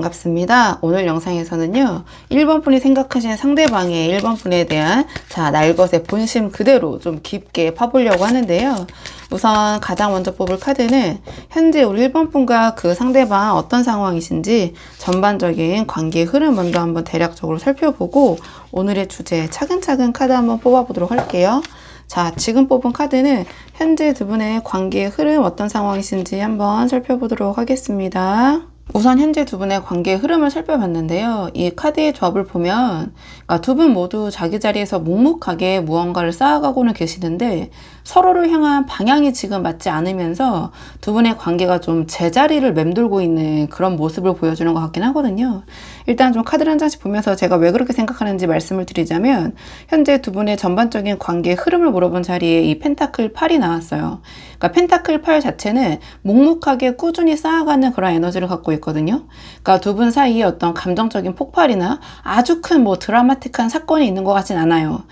반갑습니다. 오늘 영상에서는요, 1번 분이 생각하시는 상대방의 1번 분에 대한 날것의 본심 그대로 좀 깊게 파보려고 하는데요. 우선 가장 먼저 뽑을 카드는 현재 우리 1번 분과 그 상대방 어떤 상황이신지 전반적인 관계의 흐름 먼저 한번 대략적으로 살펴보고 오늘의 주제 차근차근 카드 한번 뽑아보도록 할게요. 자, 지금 뽑은 카드는 현재 두 분의 관계의 흐름 어떤 상황이신지 한번 살펴보도록 하겠습니다. 우선 현재 두 분의 관계의 흐름을 살펴봤는데요. 이 카드의 조합을 보면 두 분 모두 자기 자리에서 묵묵하게 무언가를 쌓아가고는 계시는데 서로를 향한 방향이 지금 맞지 않으면서 두 분의 관계가 좀 제자리를 맴돌고 있는 그런 모습을 보여주는 것 같긴 하거든요. 일단 좀 카드를 한 장씩 보면서 제가 왜 그렇게 생각하는지 말씀을 드리자면 현재 두 분의 전반적인 관계의 흐름을 물어본 자리에 이 펜타클 8이 나왔어요. 그러니까 펜타클 8 자체는 묵묵하게 꾸준히 쌓아가는 그런 에너지를 갖고 있거든요. 그러니까 두 분 사이에 어떤 감정적인 폭발이나 아주 큰 드라마틱한 사건이 있는 것 같진 않아요.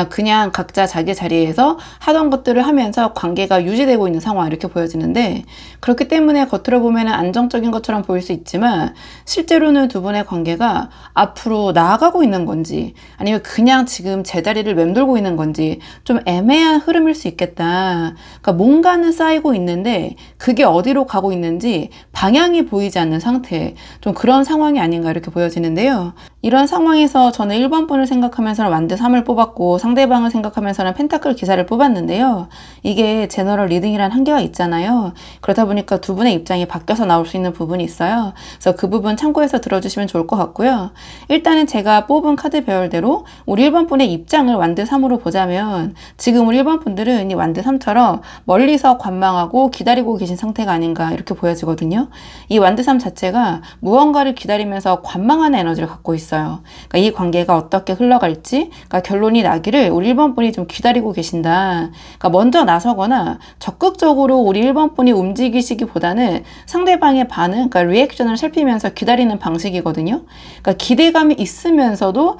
그냥 각자 자기 자리에서 하던 것들을 하면서 관계가 유지되고 있는 상황 이렇게 보여지는데 그렇기 때문에 겉으로 보면 안정적인 것처럼 보일 수 있지만 실제로는 두 분의 관계가 앞으로 나아가고 있는 건지 아니면 그냥 지금 제자리를 맴돌고 있는 건지 좀 애매한 흐름일 수 있겠다. 그러니까 뭔가는 쌓이고 있는데 그게 어디로 가고 있는지 방향이 보이지 않는 상태, 좀 그런 상황이 아닌가 이렇게 보여지는데요. 이런 상황에서 저는 1번 분을 생각하면서는 완드 3을 뽑았고 상대방을 생각하면서는 펜타클 기사를 뽑았는데요. 이게 제너럴 리딩이란 한계가 있잖아요. 그러다 보니까 두 분의 입장이 바뀌어서 나올 수 있는 부분이 있어요. 그래서 그 부분 참고해서 들어주시면 좋을 것 같고요. 일단은 제가 뽑은 카드 배열대로 우리 1번 분의 입장을 완드 3으로 보자면 지금 우리 1번 분들은 이 완드 3처럼 멀리서 관망하고 기다리고 계신 상태가 아닌가 이렇게 보여지거든요. 이 완드 3 자체가 무언가를 기다리면서 관망하는 에너지를 갖고 있어요. 그러니까 이 관계가 어떻게 흘러갈지 결론이 나기를 우리 1번 분이 좀 기다리고 계신다. 그러니까 먼저 나서거나 적극적으로 우리 1번 분이 움직이시기보다는 상대방의 반응, 그러니까 리액션을 살피면서 기다리는 방식이거든요. 그러니까 기대감이 있으면서도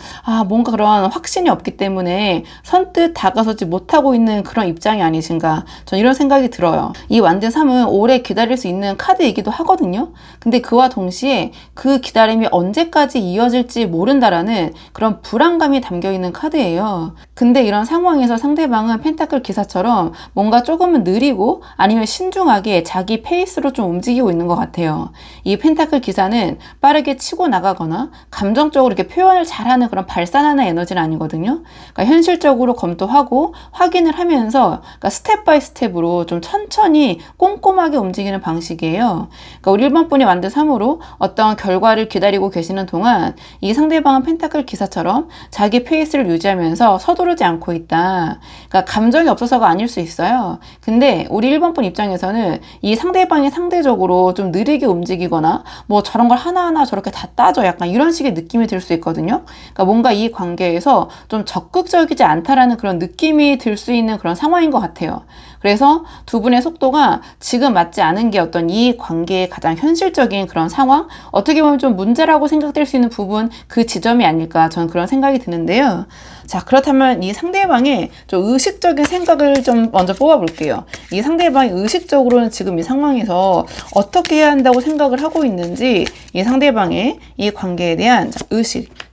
뭔가 그런 확신이 없기 때문에 선뜻 다가서지 못하고 있는 그런 입장이 아니신가. 전 이런 생각이 들어요. 이 완드 3은 오래 기다릴 수 있는 카드이기도 하거든요. 근데 그와 동시에 그 기다림이 언제까지 이어질지 모른다라는 그런 불안감이 담겨있는 카드예요. 근데 이런 상황에서 상대방은 펜타클 기사처럼 뭔가 조금은 느리고 아니면 신중하게 자기 페이스로 좀 움직이고 있는 것 같아요. 이 펜타클 기사는 빠르게 치고 나가거나 감정적으로 이렇게 표현을 잘하는 그런 발산하는 에너지는 아니거든요. 그러니까 현실적으로 검토하고 확인을 하면서 스텝 바이 스텝으로 좀 천천히 꼼꼼하게 움직이는 방식이에요. 그러니까 우리 1번 분이 완드 3으로 어떤 결과를 기다리고 계시는 동안 이 상대방은 펜타클 기사처럼 자기 페이스를 유지하면서 서두르지 않고 있다. 그러니까 감정이 없어서가 아닐 수 있어요. 근데 우리 1번 분 입장에서는 이 상대방이 상대적으로 좀 느리게 움직이거나 저런 걸 하나하나 저렇게 다 따져 약간 이런 식의 느낌이 들 수 있거든요. 그러니까 뭔가 이 관계에서 좀 적극적이지 않다라는 그런 느낌이 들 수 있는 그런 상황인 것 같아요. 그래서 두 분의 속도가 지금 맞지 않은 게 어떤 이 관계의 가장 현실적인 그런 상황, 어떻게 보면 좀 문제라고 생각될 수 있는 부분, 그 지점이 아닐까 저는 그런 생각이 드는데요. 자, 그렇다면 이 상대방의 좀 의식적인 생각을 좀 먼저 뽑아볼게요. 이 상대방이 의식적으로는 지금 이 상황에서 어떻게 해야 한다고 생각을 하고 있는지 이 상대방의 이 관계에 대한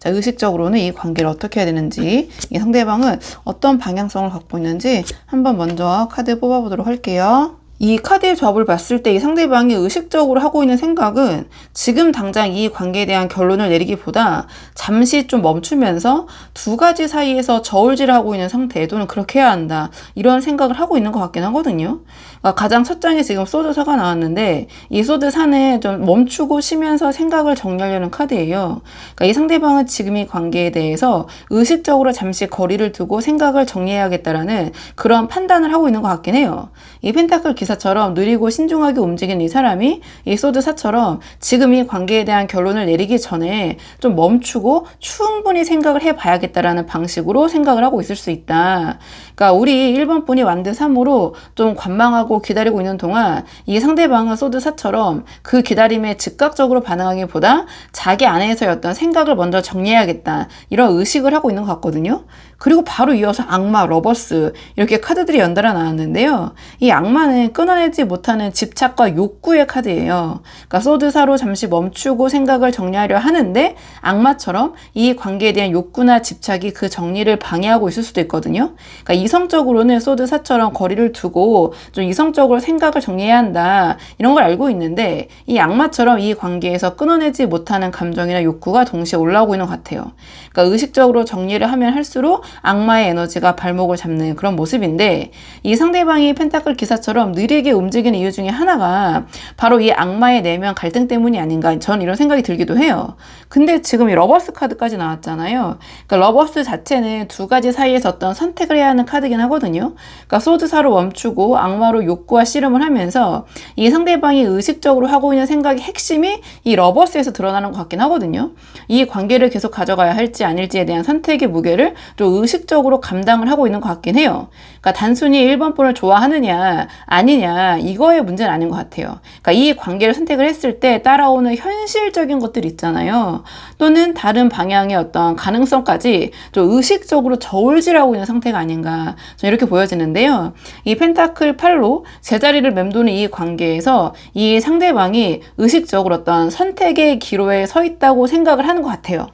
의식적으로는 이 관계를 어떻게 해야 되는지 이 상대방은 어떤 방향성을 갖고 있는지 한번 먼저 카드 뽑아보도록 할게요. 이 카드의 조합을 봤을 때 이 상대방이 의식적으로 하고 있는 생각은 지금 당장 이 관계에 대한 결론을 내리기보다 잠시 좀 멈추면서 두 가지 사이에서 저울질하고 있는 상태 또는 그렇게 해야 한다 이런 생각을 하고 있는 것 같긴 하거든요. 가장 첫 장에 지금 소드 4가 나왔는데 이 소드 4는 좀 멈추고 쉬면서 생각을 정리하려는 카드예요. 그러니까 이 상대방은 지금 이 관계에 대해서 의식적으로 잠시 거리를 두고 생각을 정리해야겠다라는 그런 판단을 하고 있는 것 같긴 해요. 이 펜타클 기사처럼 느리고 신중하게 움직이는 이 사람이 이 소드 4처럼 지금 이 관계에 대한 결론을 내리기 전에 좀 멈추고 충분히 생각을 해봐야겠다라는 방식으로 생각을 하고 있을 수 있다. 그러니까 우리 1번 분이 완드 3으로 좀 관망하고 기다리고 있는 동안 이 상대방은 소드 4처럼 그 기다림에 즉각적으로 반응하기보다 자기 안에서의 어떤 생각을 먼저 정리해야겠다 이런 의식을 하고 있는 것 같거든요. 그리고 바로 이어서 악마, 러버스 이렇게 카드들이 연달아 나왔는데요. 이 악마는 카드는 끊어내지 못하는 집착과 욕구의 카드예요. 그러니까 소드사로 잠시 멈추고 생각을 정리하려 하는데 악마처럼 이 관계에 대한 욕구나 집착이 그 정리를 방해하고 있을 수도 있거든요. 그러니까 이성적으로는 소드사처럼 거리를 두고 좀 이성적으로 생각을 정리해야 한다, 이런 걸 알고 있는데 이 악마처럼 이 관계에서 끊어내지 못하는 감정이나 욕구가 동시에 올라오고 있는 것 같아요. 그러니까 의식적으로 정리를 하면 할수록 악마의 에너지가 발목을 잡는 그런 모습인데, 이 상대방이 펜타클 기사처럼 느리게 움직이는 이유 중에 하나가 바로 이 악마의 내면 갈등 때문이 아닌가, 전 이런 생각이 들기도 해요. 근데 지금 이 러버스 카드까지 나왔잖아요. 그러니까 러버스 자체는 두 가지 사이에서 어떤 선택을 해야 하는 카드긴 하거든요. 그러니까 소드사로 멈추고 악마로 욕구와 씨름을 하면서 이 상대방이 의식적으로 하고 있는 생각의 핵심이 이 러버스에서 드러나는 것 같긴 하거든요. 이 관계를 계속 가져가야 할지 아닐지에 대한 선택의 무게를 좀 의식적으로 감당을 하고 있는 것 같긴 해요. 그러니까 단순히 1번 분을 좋아하느냐 아니냐 이거의 문제는 아닌 것 같아요. 그러니까 이 관계를 선택을 했을 때 따라오는 현실적인 것들 있잖아요. 또는 다른 방향의 어떤 가능성까지 좀 의식적으로 저울질하고 있는 상태가 아닌가, 저는 이렇게 보여지는데요. 이 펜타클 8로 제자리를 맴도는 이 관계에서 이 상대방이 의식적으로 어떤 선택의 기로에 서 있다고 생각을 하는 것 같아요.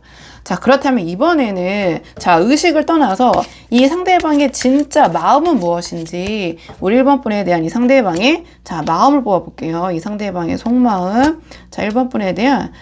자, 그렇다면 이번에는 의식을 떠나서 이 상대방의 진짜 마음은 무엇인지, 우리 1번 분에 대한 이 상대방의 마음을 뽑아볼게요. 이 상대방의 속마음. 1번 분에 대한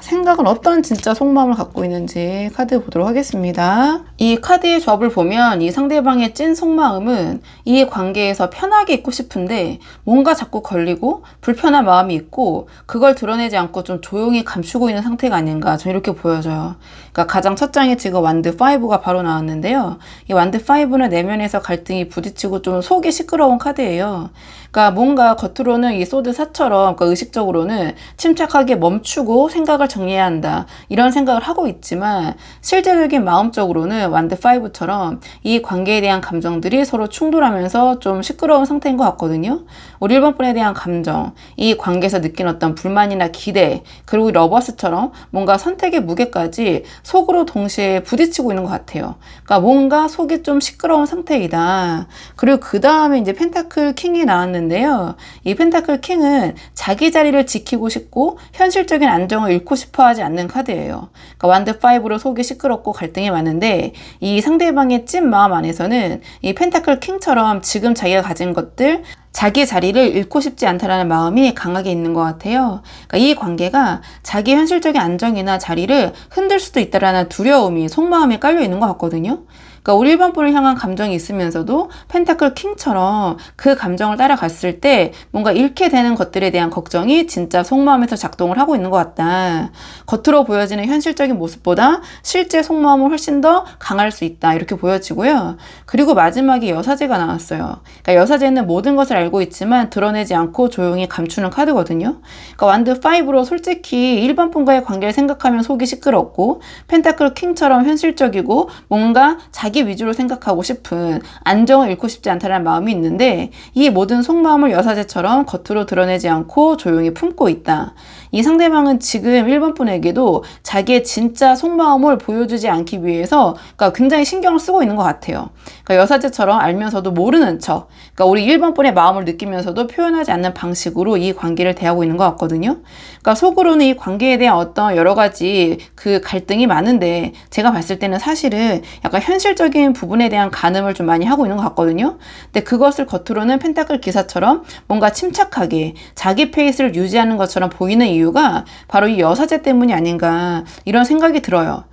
생각은 어떤 진짜 속마음을 갖고 있는지 카드 보도록 하겠습니다. 이 카드의 조합을 보면 이 상대방의 찐 속마음은 이 관계에서 편하게 있고 싶은데 뭔가 자꾸 걸리고 불편한 마음이 있고 그걸 드러내지 않고 좀 조용히 감추고 있는 상태가 아닌가, 저는 이렇게 보여져요. 그러니까 가장 첫 장에 지금 완드 5가 바로 나왔는데요. 이 완드 5는 내면에서 갈등이 부딪히고 좀 속이 시끄러운 카드예요. 그러니까 뭔가 겉으로는 이 소드 4처럼 그러니까 의식적으로는 침착하게 멈추고 생각을 정리해야 한다, 이런 생각을 하고 있지만 실제적인 마음적으로는 완드 5처럼 이 관계에 대한 감정들이 서로 충돌하면서 좀 시끄러운 상태인 것 같거든요. 우리 1번 분에 대한 감정, 이 관계에서 느낀 어떤 불만이나 기대, 그리고 러버스처럼 뭔가 선택의 무게까지 속으로 동시에 부딪히고 있는 것 같아요. 그러니까 뭔가 속이 좀 시끄러운 상태이다. 그리고 그 다음에 이제 펜타클 킹이 나왔는데요. 이 펜타클 킹은 자기 자리를 지키고 싶고 현실적인 안정을 잃고 싶어 하지 않는 카드예요. 그러니까 완드 5로 속이 시끄럽고 갈등이 많은데 이 상대방의 찐 마음 안에서는 이 펜타클 킹처럼 지금 자기가 가진 것들, 자기 자리를 잃고 싶지 않다라는 마음이 강하게 있는 것 같아요. 그러니까 이 관계가 자기 현실적인 안정이나 자리를 흔들 수도 있다라는 두려움이 속마음에 깔려 있는 것 같거든요. 그러니까 우리 1번 분을 향한 감정이 있으면서도 펜타클 킹처럼 그 감정을 따라갔을 때 뭔가 잃게 되는 것들에 대한 걱정이 진짜 속마음에서 작동을 하고 있는 것 같다. 겉으로 보여지는 현실적인 모습보다 실제 속마음은 훨씬 더 강할 수 있다, 이렇게 보여지고요. 그리고 마지막에 여사제가 나왔어요. 그러니까 여사제는 모든 것을 알고 있지만 드러내지 않고 조용히 감추는 카드거든요. 그러니까 완드 5로 솔직히 1번 분과의 관계를 생각하면 속이 시끄럽고 펜타클 킹처럼 현실적이고 뭔가 자기 위주로 생각하고 싶은, 안정을 잃고 싶지 않다는 마음이 있는데 이 모든 속마음을 여사제처럼 겉으로 드러내지 않고 조용히 품고 있다. 이 상대방은 지금 1번 분에게도 자기의 진짜 속마음을 보여주지 않기 위해서 그러니까 굉장히 신경을 쓰고 있는 것 같아요. 그러니까 여사제처럼 알면서도 모르는 척, 그러니까 우리 1번 분의 마음을 느끼면서도 표현하지 않는 방식으로 이 관계를 대하고 있는 것 같거든요. 그러니까 속으로는 이 관계에 대한 어떤 여러 가지 그 갈등이 많은데 제가 봤을 때는 사실은 약간 현실적인 부분에 대한 가늠을 좀 많이 하고 있는 것 같거든요. 근데 그것을 겉으로는 펜타클 기사처럼 뭔가 침착하게 자기 페이스를 유지하는 것처럼 보이는 이유가 바로 이 여사제 때문이 아닌가, 이런 생각이 들어요.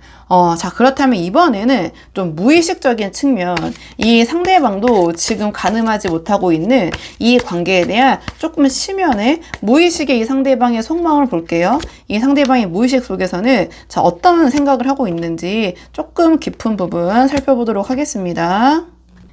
그렇다면 이번에는 좀 무의식적인 측면, 이 상대방도 지금 가늠하지 못하고 있는 이 관계에 대한 조금 심연의 무의식의 이 상대방의 속마음을 볼게요. 이 상대방의 무의식 속에서는 어떤 생각을 하고 있는지 조금 깊은 부분 살펴보도록 하겠습니다.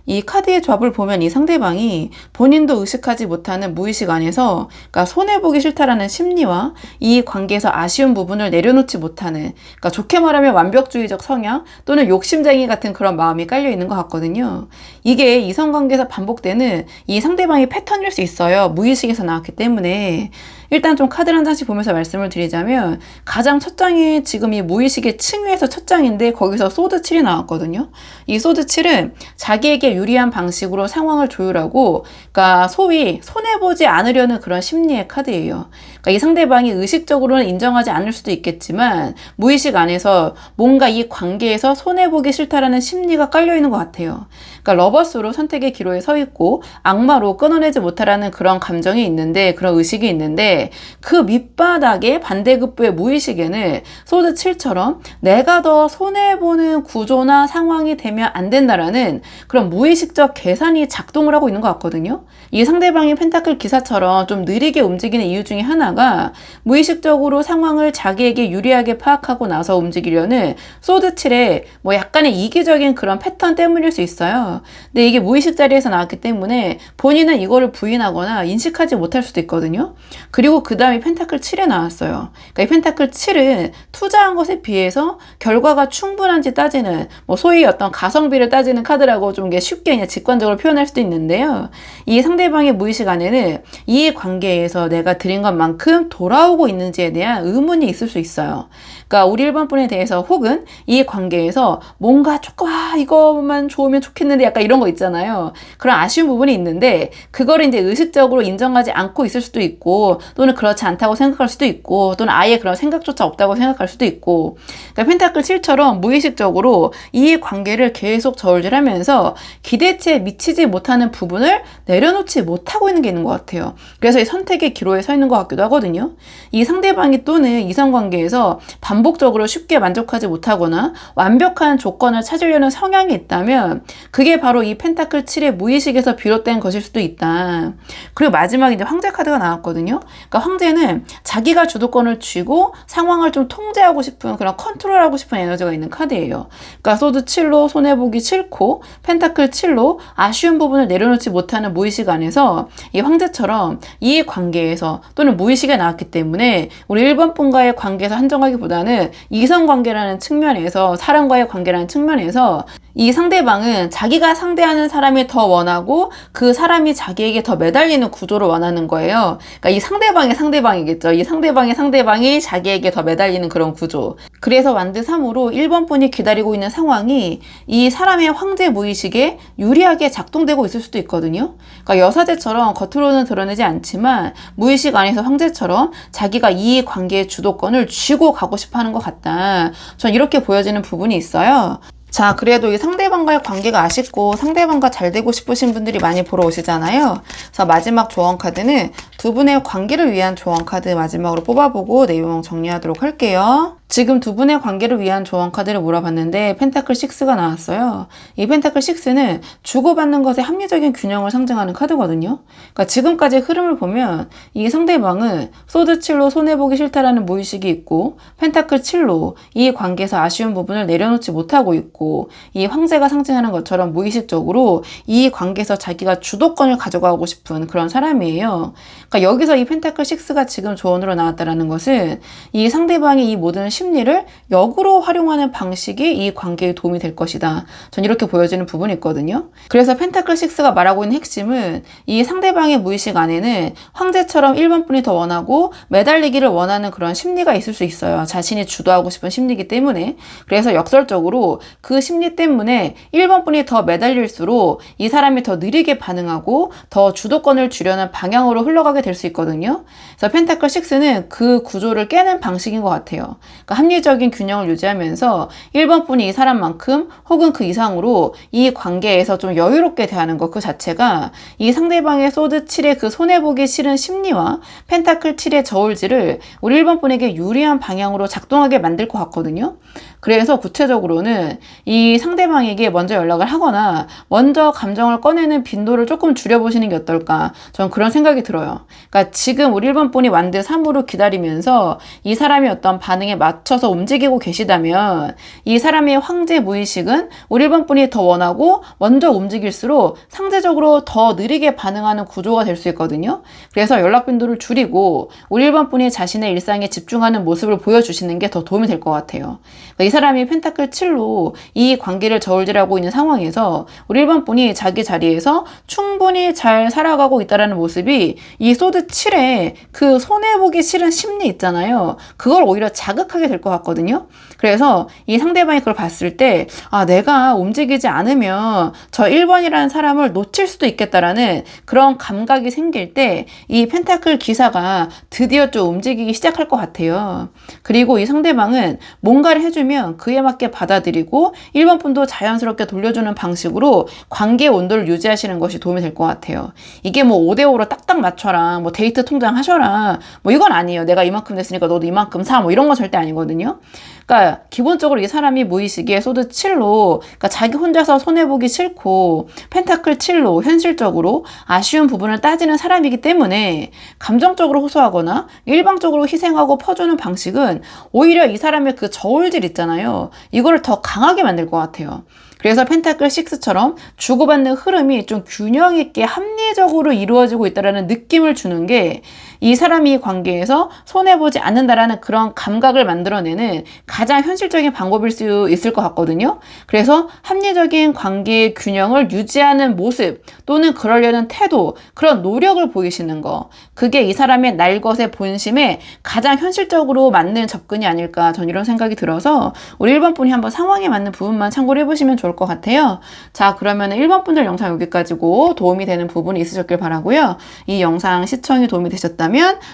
이 카드의 조합을 보면 이 상대방이 본인도 의식하지 못하는 무의식 안에서 그러니까 손해보기 싫다라는 심리와 이 관계에서 아쉬운 부분을 내려놓지 못하는, 그러니까 좋게 말하면 완벽주의적 성향 또는 욕심쟁이 같은 그런 마음이 깔려 있는 것 같거든요. 이게 이성관계에서 반복되는 이 상대방의 패턴일 수 있어요. 무의식에서 나왔기 때문에. 일단 좀 카드를 한 장씩 보면서 말씀을 드리자면 가장 첫 장이 지금 이 무의식의 층위에서 첫 장인데 거기서 소드 7이 나왔거든요. 이 소드 7은 자기에게 유리한 방식으로 상황을 조율하고 그러니까 소위 손해보지 않으려는 그런 심리의 카드예요. 그러니까 이 상대방이 의식적으로는 인정하지 않을 수도 있겠지만 무의식 안에서 뭔가 이 관계에서 손해보기 싫다라는 심리가 깔려있는 것 같아요. 그러니까 러버스로 선택의 기로에 서 있고 악마로 끊어내지 못하라는 그런 감정이 있는데 그런 의식이 있는데 그 밑바닥에 반대급부의 무의식에는 소드 7처럼 내가 더 손해보는 구조나 상황이 되면 안 된다라는 그런 무의식적 계산이 작동을 하고 있는 것 같거든요. 이 상대방이 펜타클 기사처럼 좀 느리게 움직이는 이유 중에 하나가 무의식적으로 상황을 자기에게 유리하게 파악하고 나서 움직이려는 소드 7의 뭐 약간의 이기적인 그런 패턴 때문일 수 있어요. 근데 이게 무의식 자리에서 나왔기 때문에 본인은 이거를 부인하거나 인식하지 못할 수도 있거든요. 그리고 그 다음에 펜타클 7에 나왔어요. 그러니까 이 펜타클 7은 투자한 것에 비해서 결과가 충분한지 따지는 뭐 소위 어떤 가성비를 따지는 카드라고 좀 쉽게 그냥 직관적으로 표현할 수도 있는데요. 이 상대방의 무의식 안에는 이 관계에서 내가 드린 것만큼 돌아오고 있는지에 대한 의문이 있을 수 있어요. 그러니까 우리 1번 분에 대해서 혹은 이 관계에서 뭔가 조금 이거만 좋으면 좋겠는데 약간 이런 거 있잖아요. 그런 아쉬운 부분이 있는데 그거를 이제 의식적으로 인정하지 않고 있을 수도 있고 또는 그렇지 않다고 생각할 수도 있고 또는 아예 그런 생각조차 없다고 생각할 수도 있고 그러니까 펜타클 7처럼 무의식적으로 이 관계를 계속 저울질하면서 기대치에 미치지 못하는 부분을 내려놓지 못하고 있는 게 있는 것 같아요. 그래서 이 선택의 기로에 서 있는 것 같기도 하거든요. 이 상대방이 또는 이성관계에서 반복적으로 쉽게 만족하지 못하거나 완벽한 조건을 찾으려는 성향이 있다면 그게 바로 이 펜타클 7의 무의식에서 비롯된 것일 수도 있다. 그리고 마지막에 이제 황제 카드가 나왔거든요. 그러니까 황제는 자기가 주도권을 쥐고 상황을 좀 통제하고 싶은 그런 컨트롤하고 싶은 에너지가 있는 카드예요. 그러니까 소드 7로 손해보기 싫고 펜타클 7로 아쉬운 부분을 내려놓지 못하는 무의식 안에서 이 황제처럼 이 관계에서 또는 무의식에 나왔기 때문에 우리 1번 분과의 관계에서 한정하기보다는 이성관계라는 측면에서 사람과의 관계라는 측면에서 이 상대방은 자기가 상대하는 사람이 더 원하고 그 사람이 자기에게 더 매달리는 구조를 원하는 거예요. 그러니까 이 상대방의 상대방이겠죠. 이 상대방의 상대방이 자기에게 더 매달리는 그런 구조. 그래서 완드 3으로 1번 분이 기다리고 있는 상황이 이 사람의 황제 무의식에 유리하게 작동되고 있을 수도 있거든요. 그러니까 여사제처럼 겉으로는 드러내지 않지만 무의식 안에서 황제처럼 자기가 이 관계의 주도권을 쥐고 가고 싶어 하는 것 같다. 전 이렇게 보여지는 부분이 있어요. 자, 그래도 이 상대방과의 관계가 아쉽고 상대방과 잘 되고 싶으신 분들이 많이 보러 오시잖아요. 그래서 마지막 조언 카드는 두 분의 관계를 위한 조언 카드 마지막으로 뽑아보고 내용 정리하도록 할게요. 지금 두 분의 관계를 위한 조언 카드를 물어봤는데 펜타클 6가 나왔어요. 이 펜타클 6는 주고받는 것의 합리적인 균형을 상징하는 카드거든요. 그러니까 지금까지 흐름을 보면 이 상대방은 소드 7로 손해보기 싫다라는 무의식이 있고 펜타클 7로 이 관계에서 아쉬운 부분을 내려놓지 못하고 있고 이 황제가 상징하는 것처럼 무의식적으로 이 관계에서 자기가 주도권을 가져가고 싶은 그런 사람이에요. 그러니까 여기서 이 펜타클 6가 지금 조언으로 나왔다는 것은 이 상대방이 이 모든 심리를 역으로 활용하는 방식이 이 관계에 도움이 될 것이다. 전 이렇게 보여지는 부분이 있거든요. 그래서 펜타클 6가 말하고 있는 핵심은 이 상대방의 무의식 안에는 황제처럼 1번 분이 더 원하고 매달리기를 원하는 그런 심리가 있을 수 있어요. 자신이 주도하고 싶은 심리이기 때문에. 그래서 역설적으로 그 심리 때문에 1번 분이 더 매달릴수록 이 사람이 더 느리게 반응하고 더 주도권을 주려는 방향으로 흘러가게 될 수 있거든요. 그래서 펜타클 6는 그 구조를 깨는 방식인 것 같아요. 그러니까 합리적인 균형을 유지하면서 1번 분이 이 사람만큼 혹은 그 이상으로 이 관계에서 좀 여유롭게 대하는 것 그 자체가 이 상대방의 소드 7의 그 손해보기 싫은 심리와 펜타클 7의 저울질을 우리 1번 분에게 유리한 방향으로 작동하게 만들 것 같거든요. 그래서 구체적으로는 이 상대방에게 먼저 연락을 하거나 먼저 감정을 꺼내는 빈도를 조금 줄여보시는 게 어떨까 전 그런 생각이 들어요. 그러니까 지금 우리 1번 분이 완드 3으로 기다리면서 이 사람이 어떤 반응에 맞춰서 움직이고 계시다면 이 사람의 황제 무의식은 우리 1번 분이 더 원하고 먼저 움직일수록 상대적으로 더 느리게 반응하는 구조가 될 수 있거든요. 그래서 연락 빈도를 줄이고 우리 1번 분이 자신의 일상에 집중하는 모습을 보여주시는 게 더 도움이 될 것 같아요. 그러니까 이 사람이 펜타클 7로 이 관계를 저울질하고 있는 상황에서 우리 1번 분이 자기 자리에서 충분히 잘 살아가고 있다는 모습이 이 소드 7의 그 손해보기 싫은 심리 있잖아요. 그걸 오히려 자극하게 될 것 같거든요. 그래서 이 상대방이 그걸 봤을 때 내가 움직이지 않으면 저 1번이라는 사람을 놓칠 수도 있겠다라는 그런 감각이 생길 때 이 펜타클 기사가 드디어 좀 움직이기 시작할 것 같아요. 그리고 이 상대방은 뭔가를 해주면 그에 맞게 받아들이고 1번 분도 자연스럽게 돌려주는 방식으로 관계의 온도를 유지하시는 것이 도움이 될 것 같아요. 이게 뭐 5대5로 딱딱 맞춰라, 뭐 데이트 통장 하셔라, 뭐 이건 아니에요. 내가 이만큼 냈으니까 너도 이만큼 사, 뭐 이런 거 절대 아니거든요. 그러니까 기본적으로 이 사람이 무의식에 소드 7로 그러니까 자기 혼자서 손해보기 싫고 펜타클 7로 현실적으로 아쉬운 부분을 따지는 사람이기 때문에 감정적으로 호소하거나 일방적으로 희생하고 퍼주는 방식은 오히려 이 사람의 그 저울질 있잖아요. 이거를 더 강하게 만들 것 같아요. 그래서 펜타클 6처럼 주고받는 흐름이 좀 균형 있게 합리적으로 이루어지고 있다는 느낌을 주는 게 이 사람이 관계에서 손해보지 않는다라는 그런 감각을 만들어내는 가장 현실적인 방법일 수 있을 것 같거든요. 그래서 합리적인 관계의 균형을 유지하는 모습 또는 그러려는 태도, 그런 노력을 보이시는 거, 그게 이 사람의 날 것의 본심에 가장 현실적으로 맞는 접근이 아닐까, 전 이런 생각이 들어서 우리 1번 분이 한번 상황에 맞는 부분만 참고를 해보시면 좋을 것 같아요. 자, 그러면 1번 분들 영상 여기까지고 도움이 되는 부분이 있으셨길 바라고요. 이 영상 시청이 도움이 되셨다면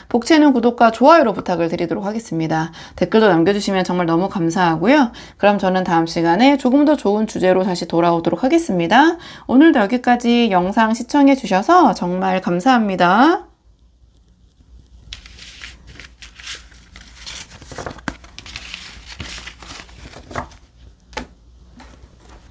복채는 구독과 좋아요로 부탁을 드리도록 하겠습니다. 댓글도 남겨주시면 정말 너무 감사하고요. 그럼 저는 다음 시간에 조금 더 좋은 주제로 다시 돌아오도록 하겠습니다. 오늘도 여기까지 영상 시청해 주셔서 정말 감사합니다.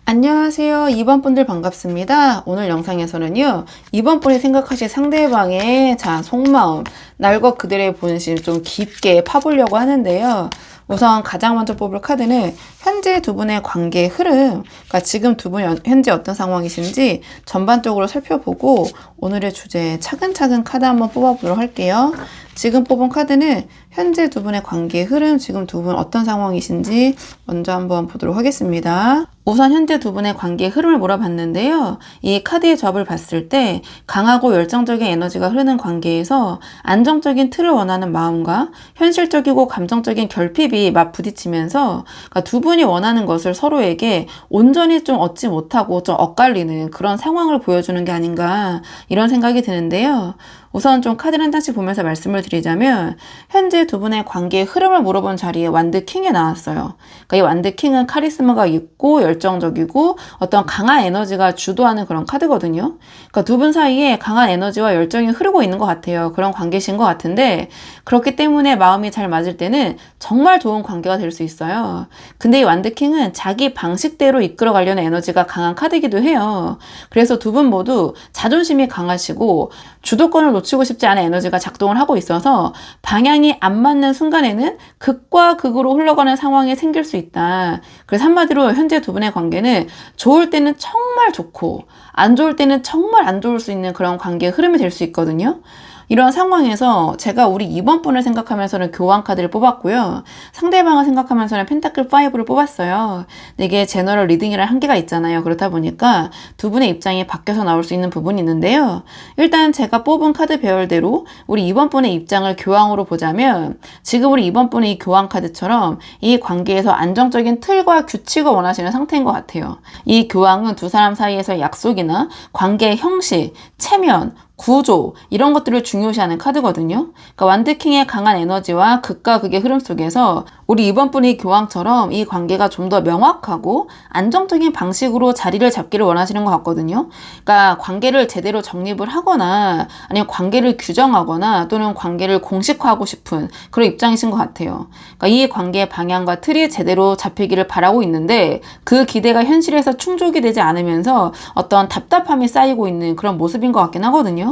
안녕하세요. 2번 분들 반갑습니다. 오늘 영상에서는요, 2번 분이 생각하실 상대방의 속마음, 날 것 그들의 본심 좀 깊게 파보려고 하는데요. 우선 가장 먼저 뽑을 카드는 현재 두 분의 관계의 흐름, 그러니까 지금 두 분이 현재 어떤 상황이신지 전반적으로 살펴보고 오늘의 주제 차근차근 카드 한번 뽑아보도록 할게요. 지금 뽑은 카드는 현재 두 분의 관계의 흐름, 지금 두 분 어떤 상황이신지 먼저 한번 보도록 하겠습니다. 우선 현재 두 분의 관계의 흐름을 몰아봤는데요. 이 카드의 조합을 봤을 때 강하고 열정적인 에너지가 흐르는 관계에서 안정적인 틀을 원하는 마음과 현실적이고 감정적인 결핍이 맞부딪히면서 그러니까 두 분이 원하는 것을 서로에게 온전히 좀 얻지 못하고 좀 엇갈리는 그런 상황을 보여주는 게 아닌가, 이런 생각이 드는데요. 우선 좀 카드를 한 장씩 보면서 말씀을 드리자면 현재 두 분의 관계의 흐름을 물어본 자리에 완드 킹이 나왔어요. 그러니까 이 완드 킹은 카리스마가 있고 열정적이고 어떤 강한 에너지가 주도하는 그런 카드거든요. 그러니까 두 분 사이에 강한 에너지와 열정이 흐르고 있는 것 같아요. 그런 관계신 것 같은데, 그렇기 때문에 마음이 잘 맞을 때는 정말 좋은 관계가 될 수 있어요. 근데 이 완드 킹은 자기 방식대로 이끌어가려는 에너지가 강한 카드이기도 해요. 그래서 두 분 모두 자존심이 강하시고 주도권을 놓치고 싶지 않은 에너지가 작동을 하고 있어서 방향이 안 맞는 순간에는 극과 극으로 흘러가는 상황이 생길 수 있다. 그래서 한마디로 현재 두 분의 관계는 좋을 때는 정말 좋고 안 좋을 때는 정말 안 좋을 수 있는 그런 관계의 흐름이 될 수 있거든요. 이런 상황에서 제가 우리 2번 분을 생각하면서는 교환 카드를 뽑았고요. 상대방을 생각하면서는 펜타클 5를 뽑았어요. 이게 제너럴 리딩이라는 한계가 있잖아요. 그렇다 보니까 두 분의 입장이 바뀌어서 나올 수 있는 부분이 있는데요. 일단 제가 뽑은 카드 배열대로 우리 2번 분의 입장을 교황으로 보자면 지금 우리 2번 분의 이 교환 카드처럼 이 관계에서 안정적인 틀과 규칙을 원하시는 상태인 것 같아요. 이 교황은 두 사람 사이에서 약속이나 관계의 형식, 체면, 구조, 이런 것들을 중요시하는 카드거든요. 그러니까 완드킹의 강한 에너지와 극과 극의 흐름 속에서 우리 2번 분의 교황처럼 이 관계가 좀 더 명확하고 안정적인 방식으로 자리를 잡기를 원하시는 것 같거든요. 그러니까 관계를 제대로 정립을 하거나 아니면 관계를 규정하거나 또는 관계를 공식화하고 싶은 그런 입장이신 것 같아요. 그러니까 이 관계의 방향과 틀이 제대로 잡히기를 바라고 있는데 그 기대가 현실에서 충족이 되지 않으면서 어떤 답답함이 쌓이고 있는 그런 모습인 것 같긴 하거든요.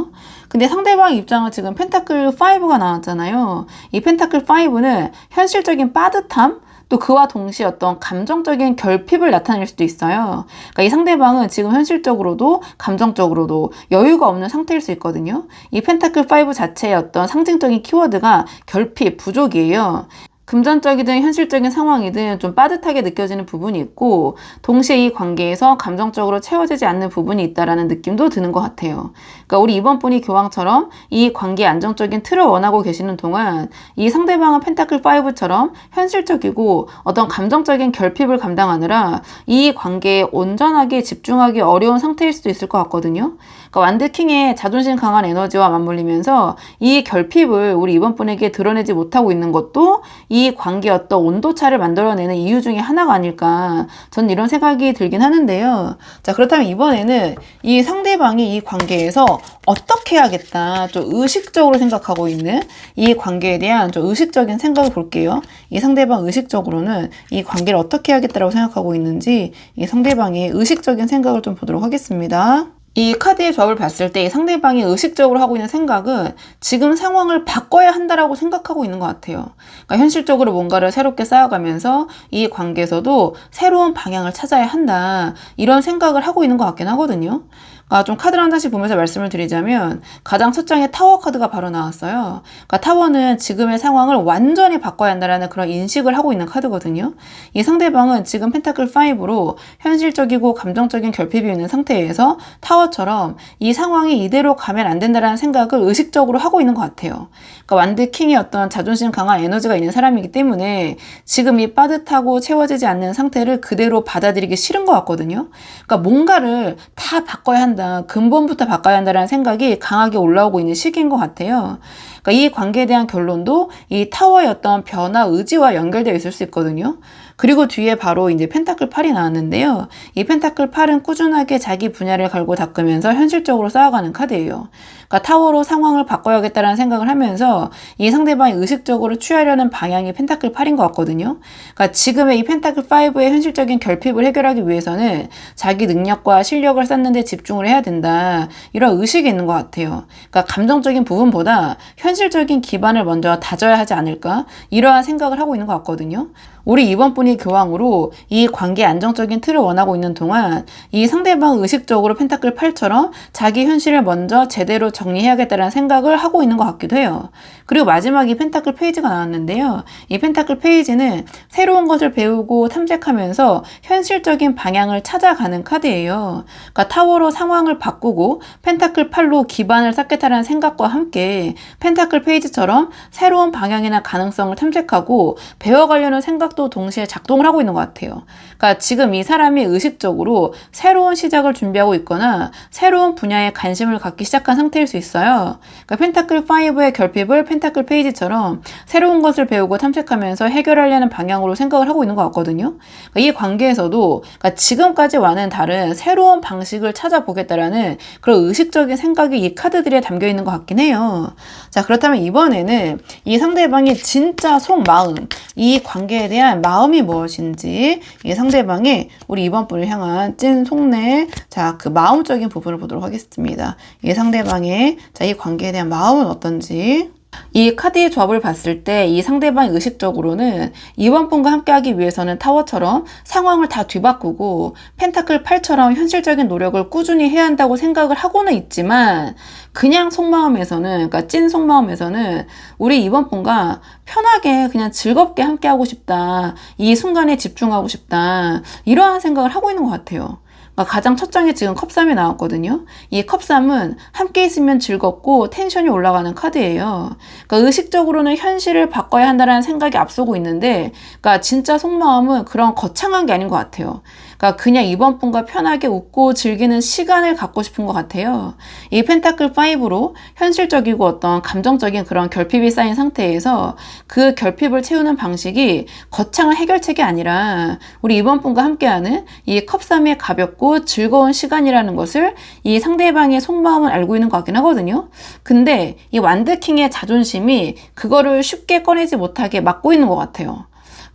근데 상대방 입장은 지금 펜타클 5가 나왔잖아요. 이 펜타클 5는 현실적인 빠듯함, 또 그와 동시에 어떤 감정적인 결핍을 나타낼 수도 있어요. 그러니까 이 상대방은 지금 현실적으로도 감정적으로도 여유가 없는 상태일 수 있거든요. 이 펜타클 5 자체의 어떤 상징적인 키워드가 결핍, 부족이에요. 금전적이든 현실적인 상황이든 좀 빠듯하게 느껴지는 부분이 있고 동시에 이 관계에서 감정적으로 채워지지 않는 부분이 있다라는 느낌도 드는 것 같아요. 그러니까 우리 이번 분이 교황처럼 이 관계의 안정적인 틀을 원하고 계시는 동안 이 상대방은 펜타클 5처럼 현실적이고 어떤 감정적인 결핍을 감당하느라 이 관계에 온전하게 집중하기 어려운 상태일 수도 있을 것 같거든요. 그러니까 완드킹의 자존심 강한 에너지와 맞물리면서 이 결핍을 우리 이번 분에게 드러내지 못하고 있는 것도 이 관계의 어떤 온도차를 만들어내는 이유 중에 하나가 아닐까, 전 이런 생각이 들긴 하는데요. 자, 그렇다면 이번에는 이 상대방이 이 관계에서 어떻게 해야겠다, 좀 의식적으로 생각하고 있는 이 관계에 대한 좀 의식적인 생각을 볼게요. 이 상대방 의식적으로는 이 관계를 어떻게 해야겠다라고 생각하고 있는지 이 상대방의 의식적인 생각을 좀 보도록 하겠습니다. 이 카드의 조합을 봤을 때 이 상대방이 의식적으로 하고 있는 생각은 지금 상황을 바꿔야 한다라고 생각하고 있는 것 같아요. 그러니까 현실적으로 뭔가를 새롭게 쌓아가면서 이 관계에서도 새로운 방향을 찾아야 한다, 이런 생각을 하고 있는 것 같긴 하거든요. 그러니까 좀 카드를 한 장씩 보면서 말씀을 드리자면 가장 첫 장에 타워 카드가 바로 나왔어요. 그러니까 타워는 지금의 상황을 완전히 바꿔야 한다는 그런 인식을 하고 있는 카드거든요. 이 상대방은 지금 펜타클 5로 현실적이고 감정적인 결핍이 있는 상태에서 타워처럼 이 상황이 이대로 가면 안 된다는 생각을 의식적으로 하고 있는 것 같아요. 그러니까 완드 킹이 어떤 자존심 강한 에너지가 있는 사람이기 때문에 지금 이 빠듯하고 채워지지 않는 상태를 그대로 받아들이기 싫은 것 같거든요. 그러니까 뭔가를 다 바꿔야 한다, 근본부터 바꿔야 한다는 생각이 강하게 올라오고 있는 시기인 것 같아요. 그러니까 이 관계에 대한 결론도 이 타워의 어떤 변화 의지와 연결되어 있을 수 있거든요. 그리고 뒤에 바로 이제 펜타클 8이 나왔는데요. 이 펜타클 8은 꾸준하게 자기 분야를 갈고 닦으면서 현실적으로 쌓아가는 카드예요. 그러니까 타워로 상황을 바꿔야겠다는 생각을 하면서 이 상대방이 의식적으로 취하려는 방향이 펜타클 8인 것 같거든요. 그러니까 지금의 이 펜타클 5의 현실적인 결핍을 해결하기 위해서는 자기 능력과 실력을 쌓는 데 집중을 해야 된다, 이런 의식이 있는 것 같아요. 그러니까 감정적인 부분보다 현실적인 기반을 먼저 다져야 하지 않을까, 이러한 생각을 하고 있는 것 같거든요. 우리 이번 분이 교황으로 이 관계의 안정적인 틀을 원하고 있는 동안 이 상대방 의식적으로 펜타클 8처럼 자기 현실을 먼저 제대로 정리해야겠다는 생각을 하고 있는 것 같기도 해요. 그리고 마지막 이 펜타클 페이지가 나왔는데요. 이 펜타클 페이지는 새로운 것을 배우고 탐색하면서 현실적인 방향을 찾아가는 카드예요. 그러니까 타워로 상황을 바꾸고 펜타클 8로 기반을 쌓겠다는 생각과 함께 펜타클 페이지처럼 새로운 방향이나 가능성을 탐색하고 배워가려는 생각도 동시에 작동을 하고 있는 것 같아요. 그러니까 지금 이 사람이 의식적으로 새로운 시작을 준비하고 있거나 새로운 분야에 관심을 갖기 시작한 상태일 수 있어요. 그러니까 펜타클 5의 결핍을 펜타클 페이지처럼 새로운 것을 배우고 탐색하면서 해결하려는 방향으로 생각을 하고 있는 것 같거든요. 그러니까 이 관계에서도 그러니까 지금까지와는 다른 새로운 방식을 찾아보겠다라는 그런 의식적인 생각이 이 카드들에 담겨 있는 것 같긴 해요. 자, 그렇다면 이번에는 이 상대방의 진짜 속마음, 이 관계에 대한 마음이 무엇인지 이 상대방의 우리 이번 분을 향한 찐 속내, 자, 그 마음적인 부분을 보도록 하겠습니다. 이 상대방의 이 관계에 대한 마음은 어떤지. 이 카드의 조합을 봤을 때 이 상대방이 의식적으로는 이번 분과 함께하기 위해서는 타워처럼 상황을 다 뒤바꾸고 펜타클 8처럼 현실적인 노력을 꾸준히 해야 한다고 생각을 하고는 있지만 그냥 속마음에서는, 그러니까 찐 속마음에서는 우리 이번 분과 편하게 그냥 즐겁게 함께하고 싶다, 이 순간에 집중하고 싶다, 이러한 생각을 하고 있는 것 같아요. 가장 첫 장에 지금 컵3이 나왔거든요. 이 컵3은 함께 있으면 즐겁고 텐션이 올라가는 카드예요. 그러니까 의식적으로는 현실을 바꿔야 한다는 생각이 앞서고 있는데, 그러니까 진짜 속마음은 그런 거창한 게 아닌 것 같아요. 그러니까 그냥 이번 분과 편하게 웃고 즐기는 시간을 갖고 싶은 것 같아요. 이 펜타클 5로 현실적이고 어떤 감정적인 그런 결핍이 쌓인 상태에서 그 결핍을 채우는 방식이 거창한 해결책이 아니라 우리 이번 분과 함께하는 이 컵3의 가볍고 즐거운 시간이라는 것을 이 상대방의 속마음은 알고 있는 것 같긴 하거든요. 근데 이 완드킹의 자존심이 그거를 쉽게 꺼내지 못하게 막고 있는 것 같아요.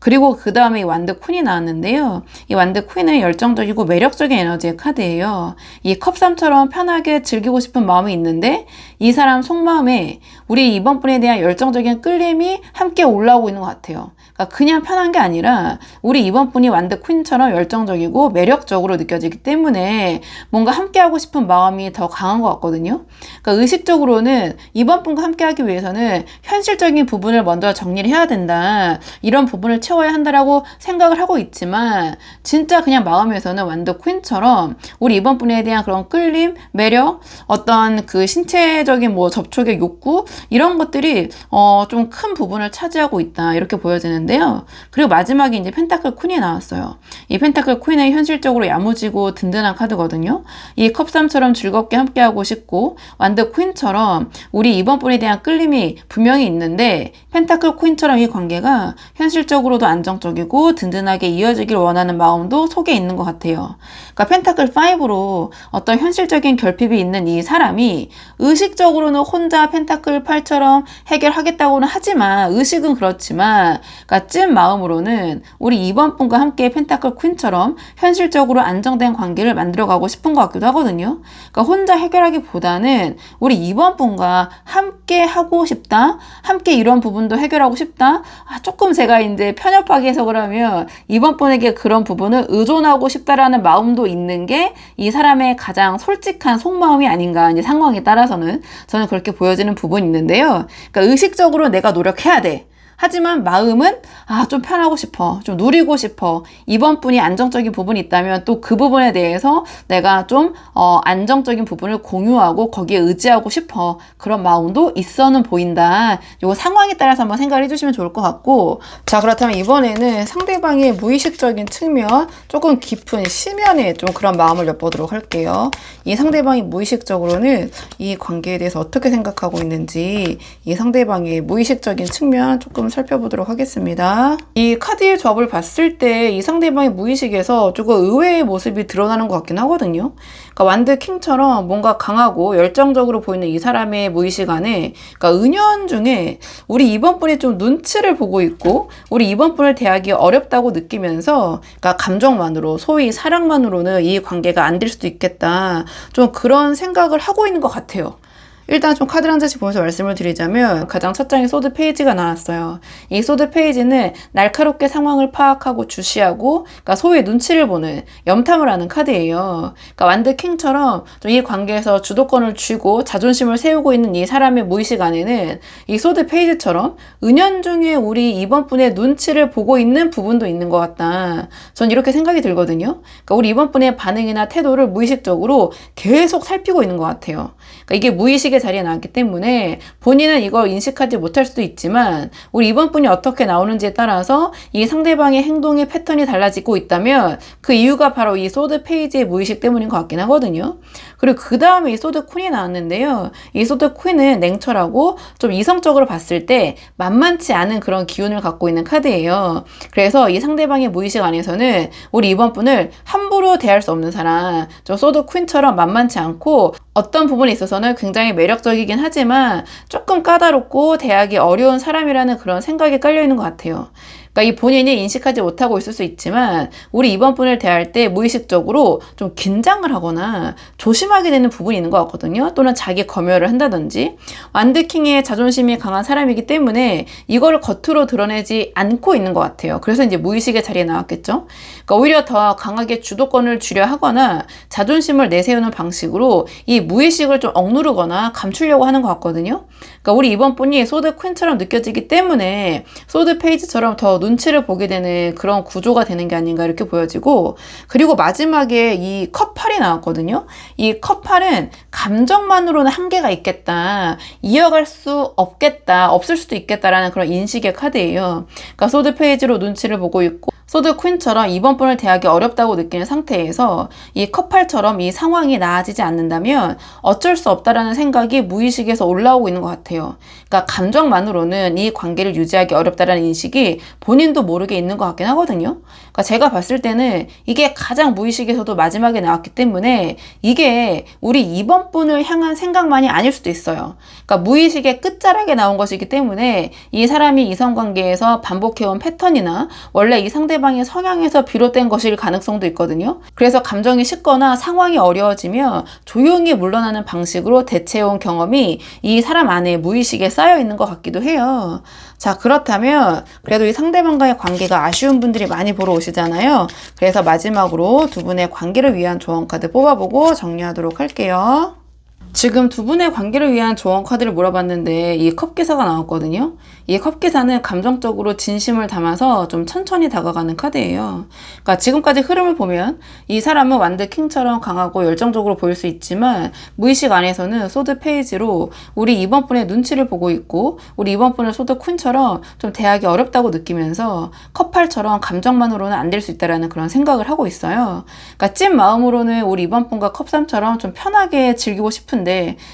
그리고 그 다음에 이 완드 퀸이 나왔는데요. 이 완드 퀸은 열정적이고 매력적인 에너지의 카드예요. 이 컵3처럼 편하게 즐기고 싶은 마음이 있는데 이 사람 속마음에 우리 이번 분에 대한 열정적인 끌림이 함께 올라오고 있는 것 같아요. 그러니까 그냥 편한 게 아니라 우리 이번 분이 완드 퀸처럼 열정적이고 매력적으로 느껴지기 때문에 뭔가 함께하고 싶은 마음이 더 강한 것 같거든요. 그러니까 의식적으로는 이번 분과 함께하기 위해서는 현실적인 부분을 먼저 정리를 해야 된다. 이런 부분을 채워야 한다라고 생각을 하고 있지만 진짜 그냥 마음에서는 완드 퀸처럼 우리 이번 분에 대한 그런 끌림, 매력, 어떤 그 신체적인 뭐 접촉의 욕구 이런 것들이 좀 큰 부분을 차지하고 있다. 이렇게 보여지는데요. 그리고 마지막에 이제 펜타클 퀸이 나왔어요. 이 펜타클 퀸은 현실적으로 야무지고 든든한 카드거든요. 이 컵3처럼 즐겁게 함께하고 싶고 완드 퀸처럼 우리 이번 분에 대한 끌림이 분명히 있는데 펜타클 퀸처럼 이 관계가 현실적으로도 안정적이고 든든하게 이어지길 원하는 마음도 속에 있는 것 같아요. 그러니까 펜타클 5로 어떤 현실적인 결핍이 있는 이 사람이 의식적으로는 혼자 펜타클 8처럼 해결하겠다고는 하지만 의식은 그렇지만 그러니까 찐 마음으로는 우리 이번 분과 함께 펜타클 퀸처럼 현실적으로 안정된 관계를 만들어가고 싶은 것 같기도 하거든요. 그러니까 혼자 해결하기보다는 우리 이번 분과 함께 하고 싶다. 함께 이런 부분도 해결하고 싶다. 조금 제가 이제 편협하게 해석을 하면 이번 분에게 그런 부분을 의존하고 싶다라는 마음도 있는 게 이 사람의 가장 솔직한 속마음이 아닌가. 이제 상황에 따라서는 저는 그렇게 보여지는 부분이 있는데요. 그러니까 의식적으로 내가 노력해야 돼. 하지만 마음은 좀 편하고 싶어. 좀 누리고 싶어. 이번 분이 안정적인 부분이 있다면 또 그 부분에 대해서 내가 좀 안정적인 부분을 공유하고 거기에 의지하고 싶어. 그런 마음도 있어는 보인다. 이거 상황에 따라서 한번 생각을 해주시면 좋을 것 같고 자 그렇다면 이번에는 상대방의 무의식적인 측면 조금 깊은 심연의 좀 그런 마음을 엿보도록 할게요. 이 상대방이 무의식적으로는 이 관계에 대해서 어떻게 생각하고 있는지 이 상대방의 무의식적인 측면 조금 살펴보도록 하겠습니다. 이 카드의 조합을 봤을 때 이 상대방의 무의식에서 조금 의외의 모습이 드러나는 것 같긴 하거든요. 그러니까 완드 킹처럼 뭔가 강하고 열정적으로 보이는 이 사람의 무의식 안에 그러니까 은연중에 우리 이번 분이 좀 눈치를 보고 있고 우리 이번 분을 대하기 어렵다고 느끼면서 그러니까 감정만으로 소위 사랑만으로는 이 관계가 안 될 수도 있겠다. 좀 그런 생각을 하고 있는 것 같아요. 일단 좀 카드를 한 장씩 보면서 말씀을 드리자면 가장 첫 장에 소드 페이지가 나왔어요. 이 소드 페이지는 날카롭게 상황을 파악하고 주시하고 그러니까 소위 눈치를 보는 염탐을 하는 카드예요. 그러니까 완드 킹처럼 좀 이 관계에서 주도권을 쥐고 자존심을 세우고 있는 이 사람의 무의식 안에는 이 소드 페이지처럼 은연중에 우리 이번 분의 눈치를 보고 있는 부분도 있는 것 같다. 전 이렇게 생각이 들거든요. 그러니까 우리 이번 분의 반응이나 태도를 무의식적으로 계속 살피고 있는 것 같아요. 그러니까 이게 무의식의 자리에 나왔기 때문에 본인은 이걸 인식하지 못할 수도 있지만 우리 이번 분이 어떻게 나오는지에 따라서 이 상대방의 행동의 패턴이 달라지고 있다면 그 이유가 바로 이 소드 페이지의 무의식 때문인 것 같긴 하거든요. 그리고 그 다음에 이 소드 퀸이 나왔는데요. 이 소드 퀸은 냉철하고 좀 이성적으로 봤을 때 만만치 않은 그런 기운을 갖고 있는 카드예요. 그래서 이 상대방의 무의식 안에서는 우리 이번 분을 함부로 대할 수 없는 사람, 저 소드 퀸처럼 만만치 않고 어떤 부분에 있어서는 굉장히 매력적이긴 하지만 조금 까다롭고 대하기 어려운 사람이라는 그런 생각이 깔려있는 것 같아요. 그러니까 이 본인이 인식하지 못하고 있을 수 있지만 우리 이번 분을 대할 때 무의식적으로 좀 긴장을 하거나 조심하게 되는 부분이 있는 것 같거든요. 또는 자기 검열을 한다든지 완드킹의 자존심이 강한 사람이기 때문에 이걸 겉으로 드러내지 않고 있는 것 같아요. 그래서 이제 무의식의 자리에 나왔겠죠. 그러니까 오히려 더 강하게 주도권을 쥐려 하거나 자존심을 내세우는 방식으로 이 무의식을 좀 억누르거나 감추려고 하는 것 같거든요. 그러니까 우리 이번 분이 소드 퀸처럼 느껴지기 때문에 소드 페이지처럼 더 눈치를 보게 되는 그런 구조가 되는 게 아닌가 이렇게 보여지고 그리고 마지막에 이 컵 8이 나왔거든요. 이 컵 8은 감정만으로는 한계가 있겠다. 이어갈 수 없겠다. 없을 수도 있겠다라는 그런 인식의 카드예요. 그러니까 소드 페이지로 눈치를 보고 있고 소드 퀸처럼 이번 분을 대하기 어렵다고 느끼는 상태에서 이 컵팔처럼 이 상황이 나아지지 않는다면 어쩔 수 없다라는 생각이 무의식에서 올라오고 있는 것 같아요. 그러니까 감정만으로는 이 관계를 유지하기 어렵다라는 인식이 본인도 모르게 있는 것 같긴 하거든요. 그러니까 제가 봤을 때는 이게 가장 무의식에서도 마지막에 나왔기 때문에 이게 우리 이번 분을 향한 생각만이 아닐 수도 있어요. 그러니까 무의식의 끝자락에 나온 것이기 때문에 이 사람이 이성관계에서 반복해온 패턴이나 원래 이 상대방의 성향에서 비롯된 것일 가능성도 있거든요. 그래서 감정이 식거나 상황이 어려워지면 조용히 물러나는 방식으로 대체해온 경험이 이 사람 안에 무의식에 쌓여 있는 것 같기도 해요. 자, 그렇다면 그래도 이 상대방과의 관계가 아쉬운 분들이 많이 보러 오시잖아요. 그래서 마지막으로 두 분의 관계를 위한 조언 카드 뽑아보고 정리하도록 할게요. 지금 두 분의 관계를 위한 조언 카드를 물어봤는데 이 컵기사가 나왔거든요. 이 컵기사는 감정적으로 진심을 담아서 좀 천천히 다가가는 카드예요. 그러니까 지금까지 흐름을 보면 이 사람은 완드 킹처럼 강하고 열정적으로 보일 수 있지만 무의식 안에서는 소드 페이지로 우리 이번 분의 눈치를 보고 있고 우리 이번 분을 소드 퀸처럼 좀 대하기 어렵다고 느끼면서 컵팔처럼 감정만으로는 안 될 수 있다라는 그런 생각을 하고 있어요. 그러니까 찐 마음으로는 우리 이번 분과 컵3처럼 좀 편하게 즐기고 싶은데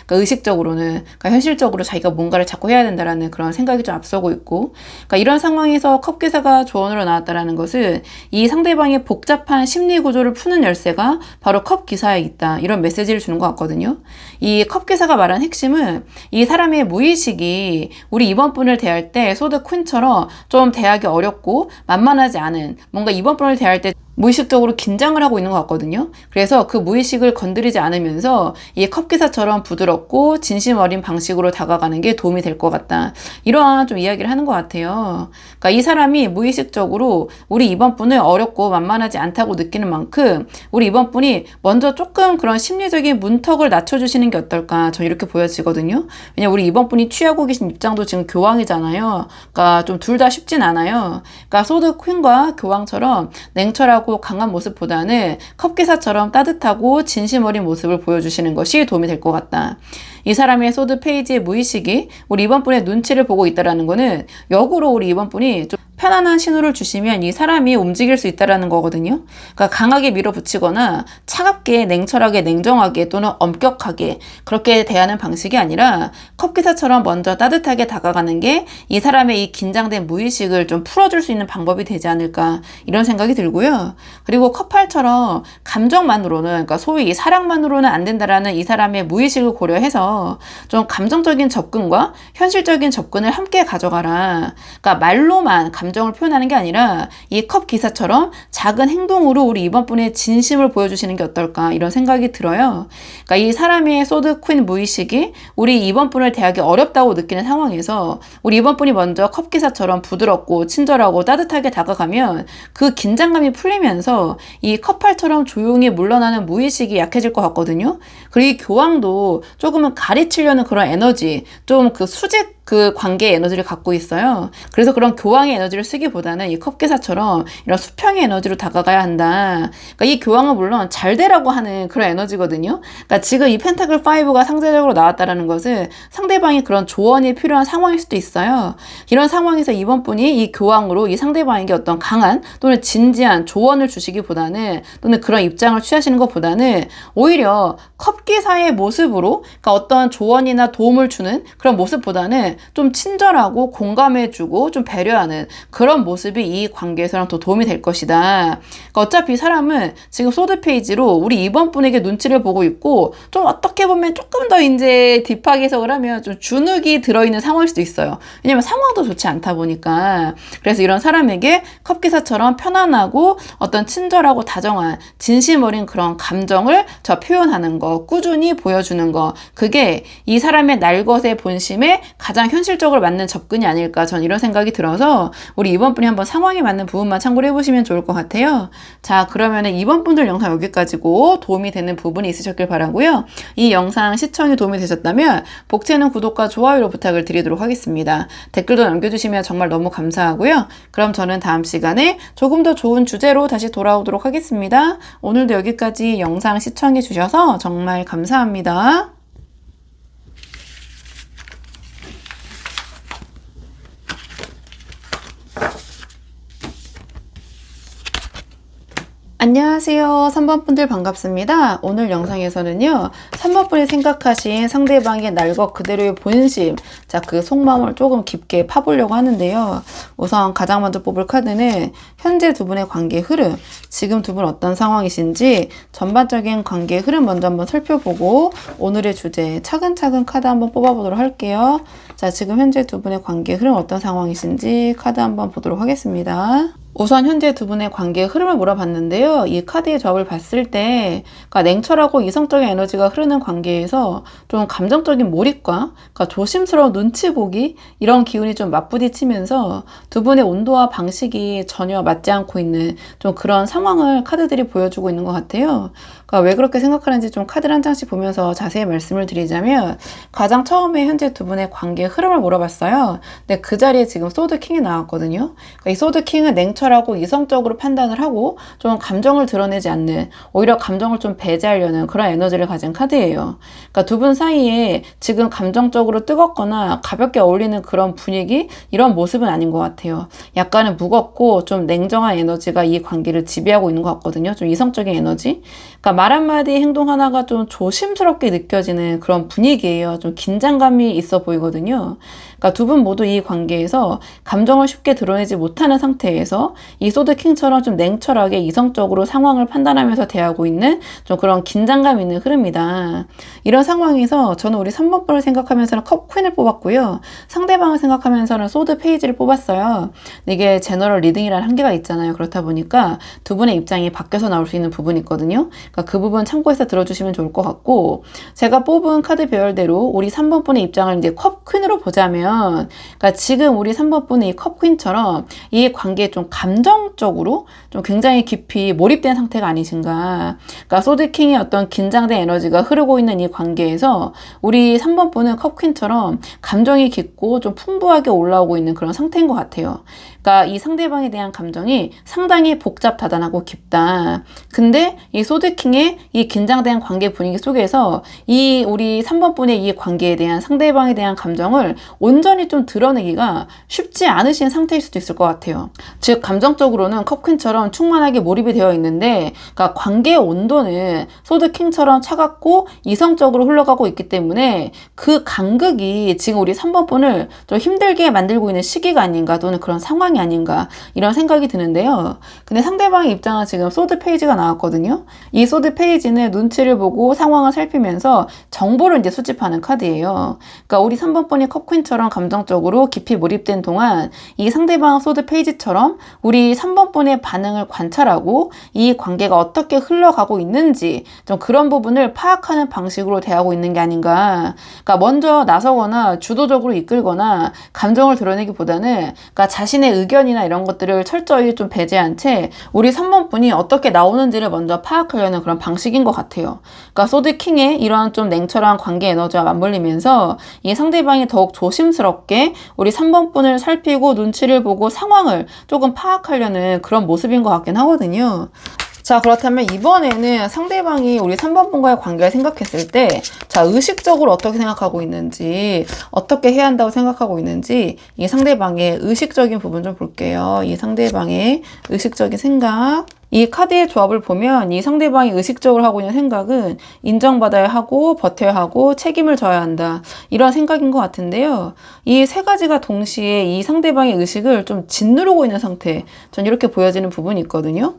그러니까 의식적으로는 그러니까 현실적으로 자기가 뭔가를 자꾸 해야 된다라는 그런 생각이 좀 앞서고 있고 그러니까 이런 상황에서 컵기사가 조언으로 나왔다라는 것은 이 상대방의 복잡한 심리 구조를 푸는 열쇠가 바로 컵기사에 있다 이런 메시지를 주는 것 같거든요. 이 컵기사가 말한 핵심은 이 사람의 무의식이 우리 이번 분을 대할 때 소드 퀸처럼 좀 대하기 어렵고 만만하지 않은 뭔가 이번 분을 대할 때 무의식적으로 긴장을 하고 있는 것 같거든요. 그래서 그 무의식을 건드리지 않으면서 이 컵기사처럼 부드럽고 진심 어린 방식으로 다가가는 게 도움이 될 것 같다. 이러한 좀 이야기를 하는 것 같아요. 그러니까 이 사람이 무의식적으로 우리 이번 분을 어렵고 만만하지 않다고 느끼는 만큼 우리 이번 분이 먼저 조금 그런 심리적인 문턱을 낮춰주시는 게 어떨까 저 이렇게 보여지거든요. 왜냐면 우리 이번 분이 취하고 계신 입장도 지금 교황이잖아요. 그러니까 좀 둘 다 쉽진 않아요. 그러니까 소드 퀸과 교황처럼 냉철하고 강한 모습보다는 컵기사처럼 따뜻하고 진심 어린 모습을 보여주시는 것이 도움이 될 것 같다. 이 사람의 소드 페이지의 무의식이 우리 이번 분의 눈치를 보고 있다는 거는 역으로 우리 이번 분이 좀 편안한 신호를 주시면 이 사람이 움직일 수 있다는 거거든요. 그러니까 강하게 밀어붙이거나 차갑게 냉철하게 냉정하게 또는 엄격하게 그렇게 대하는 방식이 아니라 컵기사처럼 먼저 따뜻하게 다가가는 게 이 사람의 이 긴장된 무의식을 좀 풀어줄 수 있는 방법이 되지 않을까 이런 생각이 들고요. 그리고 컵팔처럼 감정만으로는 그러니까 소위 사랑만으로는 안 된다라는 이 사람의 무의식을 고려해서 좀 감정적인 접근과 현실적인 접근을 함께 가져가라. 그러니까 말로만 감정을 표현하는 게 아니라 이 컵 기사처럼 작은 행동으로 우리 이번 분의 진심을 보여주시는 게 어떨까 이런 생각이 들어요. 그러니까 이 사람의 소드 퀸 무의식이 우리 이번 분을 대하기 어렵다고 느끼는 상황에서 우리 이번 분이 먼저 컵 기사처럼 부드럽고 친절하고 따뜻하게 다가가면 그 긴장감이 풀리면서 이 컵팔처럼 조용히 물러나는 무의식이 약해질 것 같거든요. 그리고 이 교황도 조금은 가르치려는 그런 에너지, 좀 그 수직 그 관계의 에너지를 갖고 있어요. 그래서 그런 교황의 에너지를 쓰기보다는 이 컵기사처럼 이런 수평의 에너지로 다가가야 한다. 그러니까 이 교황은 물론 잘 되라고 하는 그런 에너지거든요. 그러니까 지금 이 펜타클 5가 상대적으로 나왔다라는 것은 상대방이 그런 조언이 필요한 상황일 수도 있어요. 이런 상황에서 이번 분이 이 교황으로 이 상대방에게 어떤 강한 또는 진지한 조언을 주시기보다는 또는 그런 입장을 취하시는 것보다는 오히려 컵기사의 모습으로 그러니까 어떤 조언이나 도움을 주는 그런 모습보다는 좀 친절하고 공감해주고 좀 배려하는 그런 모습이 이 관계에서는 더 도움이 될 것이다. 그러니까 어차피 사람은 지금 소드 페이지로 우리 이번 분에게 눈치를 보고 있고 좀 어떻게 보면 조금 더 이제 딥하게 해석을 하면 좀 주눅이 들어있는 상황일 수도 있어요. 왜냐면 상황도 좋지 않다 보니까. 그래서 이런 사람에게 컵기사처럼 편안하고 어떤 친절하고 다정한 진심 어린 그런 감정을 저 표현하는 거, 꾸준히 보여주는 거, 그게 이 사람의 날것의 본심에 가장 현실적으로 맞는 접근이 아닐까 전 이런 생각이 들어서 우리 이번 분이 한번 상황에 맞는 부분만 참고를 해보시면 좋을 것 같아요. 자, 그러면은 이번 분들 영상 여기까지고 도움이 되는 부분이 있으셨길 바라고요. 이 영상 시청이 도움이 되셨다면 복채는 구독과 좋아요로 부탁을 드리도록 하겠습니다. 댓글도 남겨주시면 정말 너무 감사하고요. 그럼 저는 다음 시간에 조금 더 좋은 주제로 다시 돌아오도록 하겠습니다. 오늘도 여기까지 영상 시청해 주셔서 정말 감사합니다. 안녕하세요. 3번 분들 반갑습니다. 오늘 영상에서는요, 3번 분이 생각하신 상대방의 날 것 그대로의 본심, 자, 그 속마음을 조금 깊게 파보려고 하는데요. 우선 가장 먼저 뽑을 카드는 현재 두 분의 관계 흐름, 지금 두 분 어떤 상황이신지 전반적인 관계 흐름 먼저 한번 살펴보고 오늘의 주제 차근차근 카드 한번 뽑아보도록 할게요. 자, 지금 현재 두 분의 관계 흐름 어떤 상황이신지 카드 한번 보도록 하겠습니다. 우선 현재 두 분의 관계의 흐름을 물어봤는데요. 이 카드의 조합을 봤을 때 그러니까 냉철하고 이성적인 에너지가 흐르는 관계에서 좀 감정적인 몰입과 그러니까 조심스러운 눈치 보기 이런 기운이 좀 맞부딪히면서 두 분의 온도와 방식이 전혀 맞지 않고 있는 좀 그런 상황을 카드들이 보여주고 있는 것 같아요. 그러니까 왜 그렇게 생각하는지 좀 카드를 한 장씩 보면서 자세히 말씀을 드리자면 가장 처음에 현재 두 분의 관계의 흐름을 물어봤어요. 근데 그 자리에 지금 소드 킹이 나왔거든요. 그러니까 이 소드 킹은 냉철하고 이성적으로 판단을 하고 좀 감정을 드러내지 않는 오히려 감정을 좀 배제하려는 그런 에너지를 가진 카드예요. 그러니까 두 분 사이에 지금 감정적으로 뜨겁거나 가볍게 어울리는 그런 분위기 이런 모습은 아닌 것 같아요. 약간은 무겁고 좀 냉정한 에너지가 이 관계를 지배하고 있는 것 같거든요. 좀 이성적인 에너지. 그러니까 말 한마디 행동 하나가 좀 조심스럽게 느껴지는 그런 분위기예요. 좀 긴장감이 있어 보이거든요. 그러니까 두 분 모두 이 관계에서 감정을 쉽게 드러내지 못하는 상태에서 이 소드킹처럼 좀 냉철하게 이성적으로 상황을 판단하면서 대하고 있는 좀 그런 긴장감 있는 흐름이다. 이런 상황에서 저는 우리 3번 분을 생각하면서는 컵 퀸을 뽑았고요. 상대방을 생각하면서는 소드 페이지를 뽑았어요. 이게 제너럴 리딩이라는 한계가 있잖아요. 그렇다 보니까 두 분의 입장이 바뀌어서 나올 수 있는 부분이 있거든요. 그러니까 그 부분 참고해서 들어주시면 좋을 것 같고 제가 뽑은 카드 배열대로 우리 3번 분의 입장을 이제 컵 퀸으로 보자면 그러니까 지금 우리 3번 분의 이 컵 퀸처럼 이 관계에 좀 감정적으로 좀 굉장히 깊이 몰입된 상태가 아니신가. 그러니까 소드킹의 어떤 긴장된 에너지가 흐르고 있는 이 관계에서 우리 3번 분은 컵 퀸처럼 감정이 깊고 좀 풍부하게 올라오고 있는 그런 상태인 것 같아요. 그러니까 이 상대방에 대한 감정이 상당히 복잡다단하고 깊다. 근데 이 소드킹의 이 긴장된 관계 분위기 속에서 이 우리 3번 분의 이 관계에 대한 상대방에 대한 감정을 온전히 좀 드러내기가 쉽지 않으신 상태일 수도 있을 것 같아요. 즉 감정적으로는 컵퀸처럼 충만하게 몰입이 되어 있는데 그러니까 관계의 온도는 소드킹처럼 차갑고 이성적으로 흘러가고 있기 때문에 그 간극이 지금 우리 3번 분을 좀 힘들게 만들고 있는 시기가 아닌가 또는 그런 상황이 아닌가 이런 생각이 드는데요. 근데 상대방의 입장은 지금 소드 페이지가 나왔거든요. 이 소드 페이지는 눈치를 보고 상황을 살피면서 정보를 이제 수집하는 카드예요. 그러니까 우리 3번 분이 컵퀸처럼 감정적으로 깊이 몰입된 동안 이 상대방 소드 페이지처럼 우리 3번 분의 반응을 관찰하고 이 관계가 어떻게 흘러가고 있는지 좀 그런 부분을 파악하는 방식으로 대하고 있는 게 아닌가. 그러니까 먼저 나서거나 주도적으로 이끌거나 감정을 드러내기보다는 그러니까 자신의 의견이나 이런 것들을 철저히 좀 배제한 채 우리 3번 분이 어떻게 나오는지를 먼저 파악하려는 그런 방식인 것 같아요. 그러니까 소드킹의 이러한 좀 냉철한 관계 에너지와 맞물리면서 이 상대방이 더욱 조심스럽게 우리 3번 분을 살피고 눈치를 보고 상황을 조금 파악하려는 그런 모습인 것 같긴 하거든요. 자, 그렇다면 이번에는 상대방이 우리 3번 분과의 관계를 생각했을 때, 자, 의식적으로 어떻게 생각하고 있는지, 어떻게 해야 한다고 생각하고 있는지, 이 상대방의 의식적인 부분 좀 볼게요. 이 상대방의 의식적인 생각. 이 카드의 조합을 보면 이 상대방이 의식적으로 하고 있는 생각은 인정받아야 하고 버텨야 하고 책임을 져야 한다. 이런 생각인 것 같은데요. 이 세 가지가 동시에 이 상대방의 의식을 좀 짓누르고 있는 상태. 전 이렇게 보여지는 부분이 있거든요.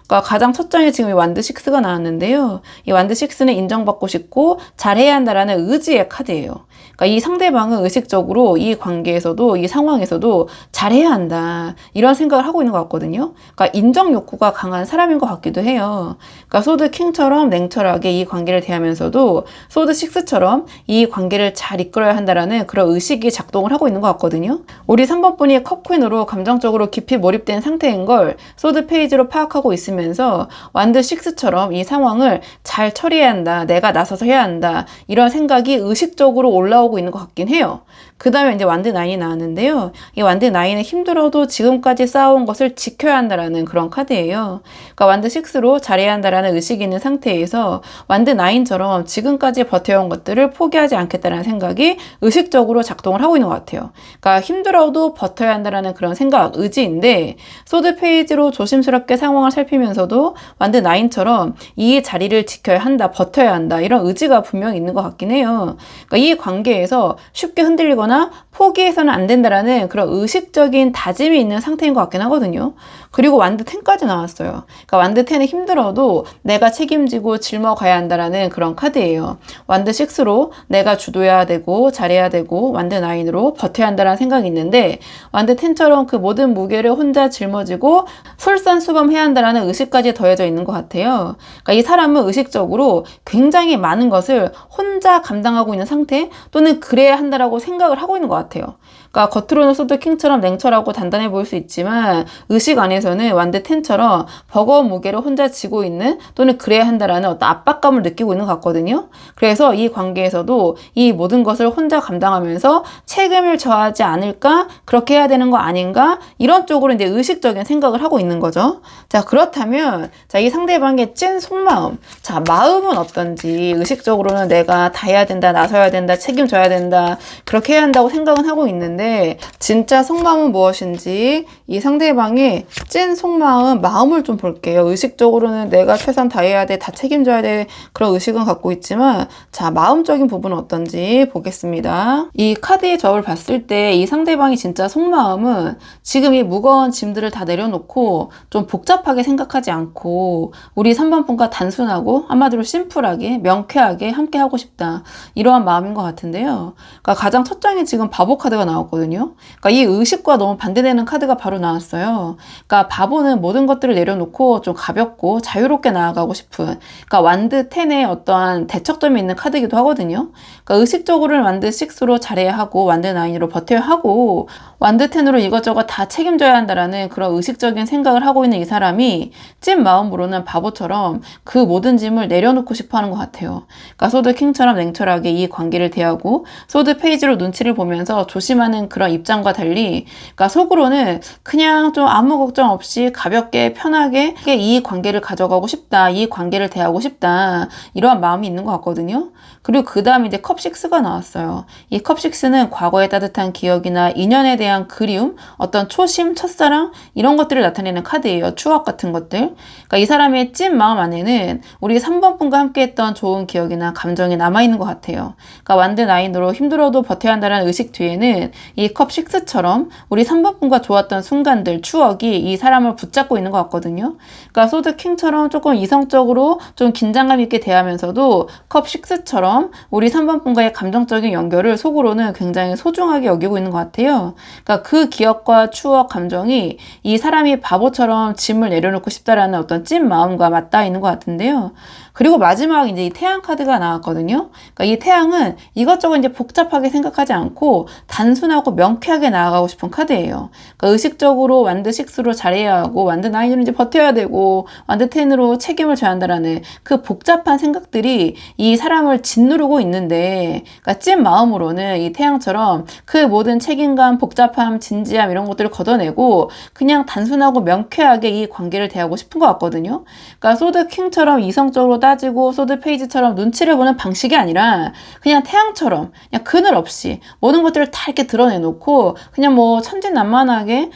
그러니까 가장 첫 장에 지금 이 완드 6가 나왔는데요. 이 완드 6는 인정받고 싶고 잘해야 한다라는 의지의 카드예요. 그러니까 이 상대방은 의식적으로 이 관계에서도 이 상황에서도 잘해야 한다 이런 생각을 하고 있는 것 같거든요. 그러니까 인정 욕구가 강한 사람인 것 같기도 해요. 그러니까 소드 킹처럼 냉철하게 이 관계를 대하면서도 소드 6처럼 이 관계를 잘 이끌어야 한다라는 그런 의식이 작동을 하고 있는 것 같거든요. 우리 3번 분이 컵퀸으로 감정적으로 깊이 몰입된 상태인 걸 소드 페이지로 파악하고 있으면서 완드 6처럼 이 상황을 잘 처리해야 한다, 내가 나서서 해야 한다 이런 생각이 의식적으로 올라오고 있는 것 같긴 해요. 그 다음에 이제 완드 9이 나왔는데요. 이 완드 9은 힘들어도 지금까지 쌓아온 것을 지켜야 한다라는 그런 카드예요. 그러니까 완드 6로 잘해야 한다라는 의식이 있는 상태에서 완드 9처럼 지금까지 버텨온 것들을 포기하지 않겠다라는 생각이 의식적으로 작동을 하고 있는 것 같아요. 그러니까 힘들어도 버텨야 한다라는 그런 생각, 의지인데 소드 페이지로 조심스럽게 상황을 살피면서도 완드 9처럼 이 자리를 지켜야 한다, 버텨야 한다 이런 의지가 분명히 있는 것 같긴 해요. 그러니까 이 관계에서 쉽게 흔들리거나 포기해서는 안 된다라는 그런 의식적인 다짐이 있는 상태인 것 같긴 하거든요. 그리고 완드 10까지 나왔어요. 그러니까 완드 10은 힘들어도 내가 책임지고 짊어가야 한다라는 그런 카드예요. 완드 6로 내가 주도해야 되고 잘해야 되고 완드 9으로 버텨야 한다라는 생각이 있는데 완드 10처럼 그 모든 무게를 혼자 짊어지고 솔선수범해야 한다라는 의식까지 더해져 있는 것 같아요. 그러니까 이 사람은 의식적으로 굉장히 많은 것을 혼자 감당하고 있는 상태 또는 그래야 한다라고 생각을 하고 있는 것 같아요. 그러니까 겉으로는 소드 킹처럼 냉철하고 단단해 보일 수 있지만 의식 안에서는 완드 10처럼 버거운 무게를 혼자 지고 있는 또는 그래야 한다라는 어떤 압박감을 느끼고 있는 것 같거든요. 그래서 이 관계에서도 이 모든 것을 혼자 감당하면서 책임을 져하지 않을까? 그렇게 해야 되는 거 아닌가? 이런 쪽으로 이제 의식적인 생각을 하고 있는 거죠. 자, 그렇다면 자, 이 상대방의 찐 속마음. 자, 마음은 어떤지 의식적으로는 내가 다 해야 된다, 나서야 된다, 책임져야 된다. 그렇게 해야 한다고 생각은 하고 있는데 진짜 속마음은 무엇인지 이 상대방의 찐 속마음, 마음을 좀 볼게요. 의식적으로는 내가 최선 다해야 돼, 다 책임져야 돼 그런 의식은 갖고 있지만 자, 마음적인 부분은 어떤지 보겠습니다. 이 카드의 적을 봤을 때 이 상대방이 진짜 속마음은 지금 이 무거운 짐들을 다 내려놓고 좀 복잡하게 생각하지 않고 우리 3번 분과 단순하고 한마디로 심플하게 명쾌하게 함께 하고 싶다 이러한 마음인 것 같은데요. 그러니까 가장 첫 장에 지금 바보 카드가 나왔거든요. 그러니까 이 의식과 너무 반대되는 카드가 바로 나왔어요. 그러니까 바보는 모든 것들을 내려놓고 좀 가볍고 자유롭게 나아가고 싶은 그러니까 완드 10의 어떠한 대척점이 있는 카드이기도 하거든요. 그러니까 의식적으로는 완드 6로 잘해야 하고 완드 9으로 버텨야 하고 완드 10으로 이것저것 다 책임져야 한다라는 그런 의식적인 생각을 하고 있는 이 사람이 찐 마음으로는 바보처럼 그 모든 짐을 내려놓고 싶어 하는 것 같아요. 그러니까 소드 킹처럼 냉철하게 이 관계를 대하고 소드 페이지로 눈치를 보면서 조심하는 그런 입장과 달리 그러니까 속으로는 그냥 좀 아무 걱정 없이 가볍게 편하게 이 관계를 가져가고 싶다. 이 관계를 대하고 싶다. 이러한 마음이 있는 것 같거든요. 그리고 그 다음에 이제 컵 6가 나왔어요. 이 컵 6는 과거의 따뜻한 기억이나 인연에 대한 그리움, 어떤 초심, 첫사랑 이런 것들을 나타내는 카드예요. 추억 같은 것들. 그러니까 이 사람의 찐 마음 안에는 우리 3번 분과 함께 했던 좋은 기억이나 감정이 남아있는 것 같아요. 그러니까 완드 9으로 힘들어도 버텨야 한다는 의식 뒤에는 이 컵 6처럼 우리 3번 분과 좋았던 순간들, 추억이 이 사람을 붙잡고 있는 것 같거든요. 그러니까 소드 킹처럼 조금 이성적으로 좀 긴장감 있게 대하면서도 컵 6처럼 우리 3번 분과의 감정적인 연결을 속으로는 굉장히 소중하게 여기고 있는 것 같아요. 그러니까 그 기억과 추억, 감정이 이 사람이 바보처럼 짐을 내려놓고 싶다라는 어떤 찐 마음과 맞닿아 있는 것 같은데요. 그리고 마지막 이제 이 태양 카드가 나왔거든요. 그러니까 이 태양은 이것저것 이제 복잡하게 생각하지 않고 단순하고 명쾌하게 나아가고 싶은 카드예요. 그러니까 의식적으로 완드 6로 잘해야 하고 완드 9으로 이제 버텨야 되고 완드 10으로 책임을 져야 한다라는 그 복잡한 생각들이 이 사람을 짓누르고 있는데 그러니까 찐 마음으로는 이 태양처럼 그 모든 책임감, 복잡함, 진지함 이런 것들을 걷어내고 그냥 단순하고 명쾌하게 이 관계를 대하고 싶은 것 같거든요. 그러니까 소드 킹처럼 이성적으로 따지고 소드 페이지처럼 눈치를 보는 방식이 아니라 그냥 태양처럼 그냥 그늘 없이 모든 것들을 다 이렇게 드러내놓고 그냥 뭐 천진난만하게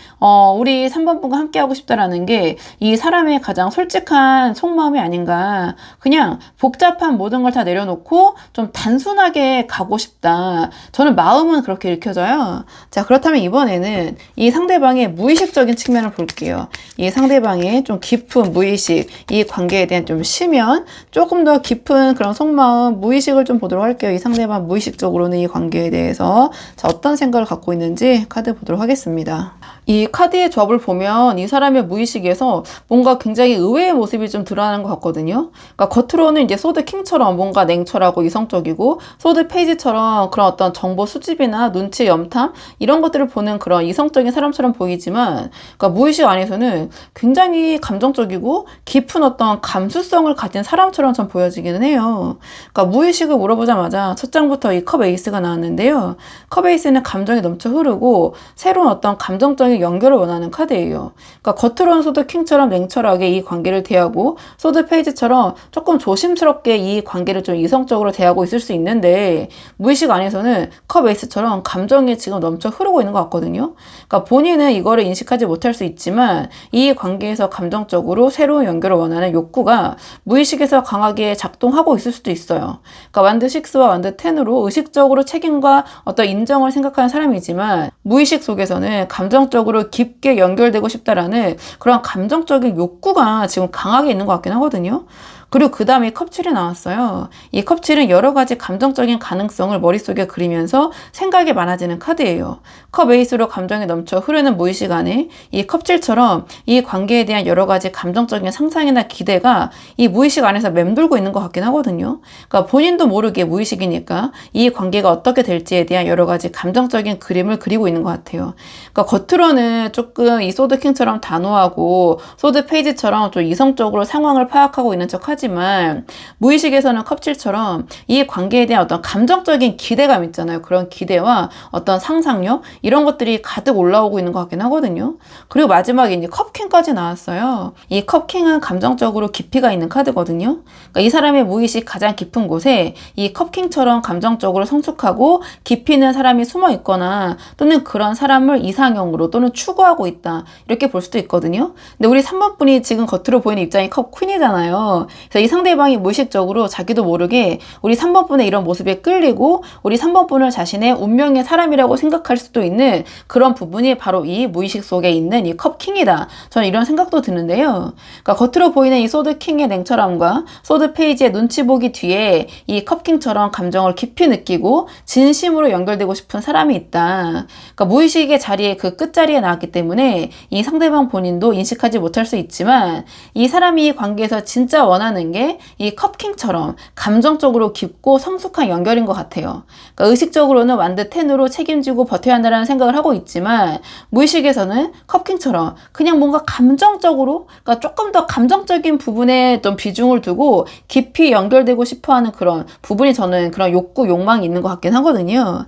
우리 3번 분과 함께 하고 싶다라는 게 이 사람의 가장 솔직한 속마음이 아닌가. 그냥 복잡한 모든 걸 다 내려놓고 좀 단순하게 가고 싶다. 저는 마음은 그렇게 읽혀져요. 자, 그렇다면 이번에는 이 상대방의 무의식적인 측면을 볼게요. 이 상대방의 좀 깊은 무의식, 이 관계에 대한 좀 심연, 조금 더 깊은 그런 속마음, 무의식을 좀 보도록 할게요. 이 상대방 무의식적으로는 이 관계에 대해서 자, 어떤 생각을 갖고 있는지 카드 보도록 하겠습니다. 이 카드의 조합을 보면 이 사람의 무의식에서 뭔가 굉장히 의외의 모습이 좀 드러나는 것 같거든요. 그러니까 겉으로는 이제 소드 킹처럼 뭔가 냉철하고 이성적이고, 소드 페이지처럼 그런 어떤 정보 수집이나 눈치 염탐 이런 것들을 보는 그런 이성적인 사람처럼 보이지만, 그러니까 무의식 안에서는 굉장히 감정적이고 깊은 어떤 감수성을 가진 사람처럼 좀 보여지기는 해요. 그러니까 무의식을 물어보자마자 첫 장부터 이 컵 에이스가 나왔는데요. 컵 에이스는 감정이 넘쳐 흐르고 새로운 어떤 감정적인 연결을 원하는 카드예요. 그러니까 겉으로는 소드 킹처럼 냉철하게 이 관계를 대하고, 소드 페이지처럼 조금 조심스럽게 이 관계를 좀 이성적으로 대하고 있을 수 있는데, 무의식 안에서는 컵 에이스처럼 감정이 지금 넘쳐 흐르고 있는 것 같거든요. 그러니까 본인은 이거를 인식하지 못할 수 있지만 이 관계에서 감정적으로 새로운 연결을 원하는 욕구가 무의식에서 강하게 작동하고 있을 수도 있어요. 그러니까 완드 6와 완드 10으로 의식적으로 책임과 어떤 인정을 생각하는 사람이지만, 무의식 속에서는 감정적으로 깊게 연결되고 싶다라는 그런 감정적인 욕구가 지금 강하게 있는 것 같긴 하거든요. 그리고 그 다음에 컵7이 나왔어요. 이 컵7은 여러 가지 감정적인 가능성을 머릿속에 그리면서 생각이 많아지는 카드예요. 컵 에이스로 감정이 넘쳐 흐르는 무의식 안에 이 컵7처럼 이 관계에 대한 여러 가지 감정적인 상상이나 기대가 이 무의식 안에서 맴돌고 있는 것 같긴 하거든요. 그러니까 본인도 모르게 무의식이니까 이 관계가 어떻게 될지에 대한 여러 가지 감정적인 그림을 그리고 있는 것 같아요. 그러니까 겉으로는 조금 이 소드킹처럼 단호하고 소드 페이지처럼 좀 이성적으로 상황을 파악하고 있는 척 하지만, 무의식에서는 컵7처럼 이 관계에 대한 어떤 감정적인 기대감 있잖아요. 그런 기대와 어떤 상상력 이런 것들이 가득 올라오고 있는 것 같긴 하거든요. 그리고 마지막에 이제 컵킹까지 나왔어요. 이 컵킹은 감정적으로 깊이가 있는 카드거든요. 그러니까 이 사람의 무의식 가장 깊은 곳에 이 컵킹처럼 감정적으로 성숙하고 깊이 있는 사람이 숨어 있거나, 또는 그런 사람을 이상형으로 또는 추구하고 있다, 이렇게 볼 수도 있거든요. 근데 우리 3번 분이 지금 겉으로 보이는 입장이 컵 퀸이잖아요. 그래서 이 상대방이 무의식적으로 자기도 모르게 우리 3번 분의 이런 모습에 끌리고 우리 3번 분을 자신의 운명의 사람이라고 생각할 수도 있는 그런 부분이 바로 이 무의식 속에 있는 이 컵킹이다, 저는 이런 생각도 드는데요. 그러니까 겉으로 보이는 이 소드킹의 냉철함과 소드 페이지의 눈치 보기 뒤에 이 컵킹처럼 감정을 깊이 느끼고 진심으로 연결되고 싶은 사람이 있다. 그러니까 무의식의 자리에, 그 끝자리에 나왔기 때문에 이 상대방 본인도 인식하지 못할 수 있지만, 이 사람이 이 관계에서 진짜 원하는 게 이 컵킹처럼 감정적으로 깊고 성숙한 연결인 것 같아요. 그러니까 의식적으로는 완드 10으로 책임지고 버텨야 한다는 생각을 하고 있지만, 무의식에서는 컵킹처럼 그냥 뭔가 감정적으로, 그러니까 조금 더 감정적인 부분에 좀 비중을 두고 깊이 연결되고 싶어하는 그런 부분이, 저는 그런 욕구, 욕망이 있는 것 같긴 하거든요.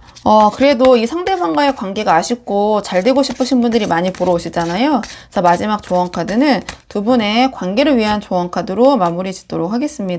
그래도 이 상대방과의 관계가 아쉽고 잘 되고 싶으신 분들이 많이 보러 오시잖아요. 그래서 마지막 조언 카드는 두 분의 관계를 위한 조언 카드로 마무리 짓도록 하겠습니다.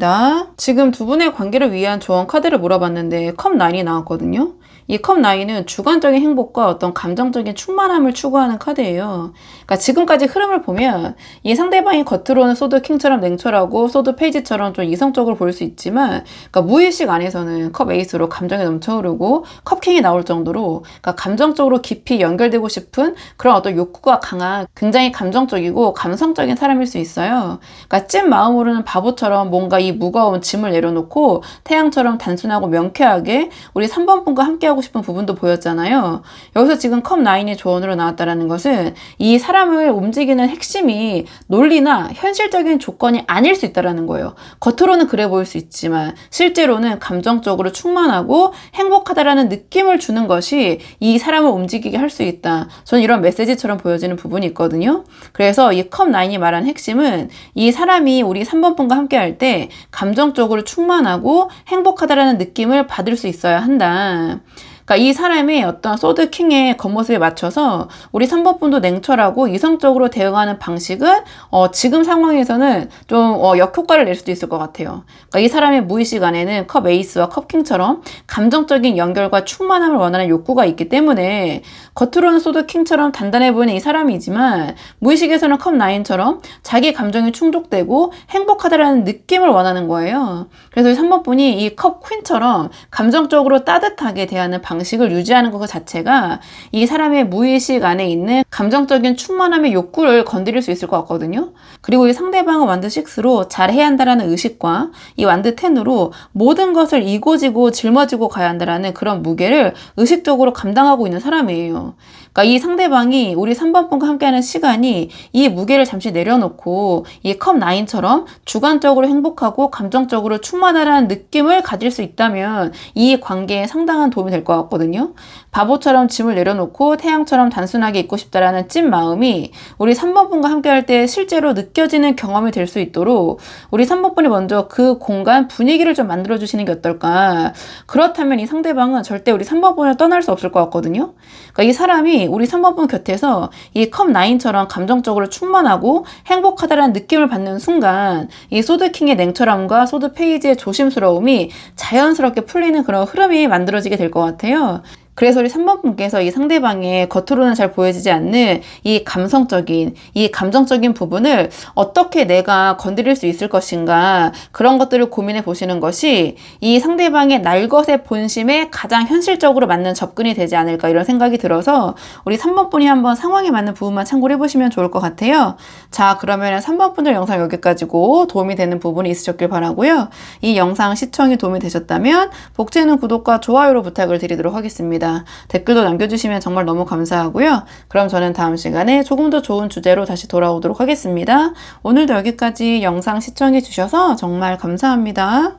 지금 두 분의 관계를 위한 조언 카드를 물어봤는데 컵9이 나왔거든요. 이 컵9은 주관적인 행복과 어떤 감정적인 충만함을 추구하는 카드예요. 그러니까 지금까지 흐름을 보면 이 상대방이 겉으로는 소드 킹처럼 냉철하고 소드 페이지처럼 좀 이성적으로 보일 수 있지만, 그러니까 무의식 안에서는 컵 에이스로 감정이 넘쳐 흐르고 컵킹이 나올 정도로, 그러니까 감정적으로 깊이 연결되고 싶은 그런 어떤 욕구가 강한 굉장히 감정적이고 감성적인 사람일 수 있어요. 그러니까 찐 마음으로는 바보처럼 뭔가 이 무거운 짐을 내려놓고 태양처럼 단순하고 명쾌하게 우리 3번 분과 함께 하고 싶은 부분도 보였잖아요. 여기서 지금 컵9이 조언으로 나왔다는 것은 이 사람을 움직이는 핵심이 논리나 현실적인 조건이 아닐 수 있다는 거예요. 겉으로는 그래 보일 수 있지만 실제로는 감정적으로 충만하고 행복하다라는 느낌을 주는 것이 이 사람을 움직이게 할 수 있다, 저는 이런 메시지처럼 보여지는 부분이 있거든요. 그래서 이 컵9이 말한 핵심은 이 사람이 우리 3번 분과 함께 할 때 감정적으로 충만하고 행복하다라는 느낌을 받을 수 있어야 한다. 그러니까 이 사람의 어떤 소드 킹의 겉모습에 맞춰서 우리 3번 분도 냉철하고 이성적으로 대응하는 방식은 지금 상황에서는 좀 역효과를 낼 수도 있을 것 같아요. 그러니까 이 사람의 무의식 안에는 컵 에이스와 컵 킹처럼 감정적인 연결과 충만함을 원하는 욕구가 있기 때문에 겉으로는 소드 킹처럼 단단해 보이는 이 사람이지만, 무의식에서는 컵 9처럼 자기 감정이 충족되고 행복하다라는 느낌을 원하는 거예요. 그래서 3번 분이 이 컵 퀸처럼 감정적으로 따뜻하게 대하는 방식을 유지하는 것 자체가 이 사람의 무의식 안에 있는 감정적인 충만함의 욕구를 건드릴 수 있을 것 같거든요. 그리고 이 상대방은 완드 6로 잘해야 한다라는 의식과 이 완드 10으로 모든 것을 이고지고 짊어지고 가야 한다라는 그런 무게를 의식적으로 감당하고 있는 사람이에요. 그러니까 이 상대방이 우리 3번 분과 함께하는 시간이 이 무게를 잠시 내려놓고 이 컵 9처럼 주관적으로 행복하고 감정적으로 충만하다는 느낌을 가질 수 있다면 이 관계에 상당한 도움이 될 것 같거든요. 바보처럼 짐을 내려놓고 태양처럼 단순하게 있고 싶다라는 찐 마음이 우리 3번 분과 함께할 때 실제로 느껴지는 경험이 될 수 있도록 우리 3번 분이 먼저 그 공간 분위기를 좀 만들어 주시는 게 어떨까. 그렇다면 이 상대방은 절대 우리 3번 분을 떠날 수 없을 것 같거든요. 그러니까 이 사람이 우리 3번 분 곁에서 이 컵 9처럼 감정적으로 충만하고 행복하다라는 느낌을 받는 순간 이 소드킹의 냉철함과 소드 페이지의 조심스러움이 자연스럽게 풀리는 그런 흐름이 만들어지게 될 것 같아요. 그래서 우리 3번 분께서 이 상대방의 겉으로는 잘 보여지지 않는 이 감성적인, 이 감정적인 부분을 어떻게 내가 건드릴 수 있을 것인가, 그런 것들을 고민해 보시는 것이 이 상대방의 날것의 본심에 가장 현실적으로 맞는 접근이 되지 않을까, 이런 생각이 들어서 우리 3번 분이 한번 상황에 맞는 부분만 참고를 해보시면 좋을 것 같아요. 자, 그러면 3번 분들 영상 여기까지고 도움이 되는 부분이 있으셨길 바라고요. 이 영상 시청이 도움이 되셨다면 복제는 구독과 좋아요로 부탁을 드리도록 하겠습니다. 댓글도 남겨주시면 정말 너무 감사하고요. 그럼 저는 다음 시간에 조금 더 좋은 주제로 다시 돌아오도록 하겠습니다. 오늘도 여기까지 영상 시청해 주셔서 정말 감사합니다.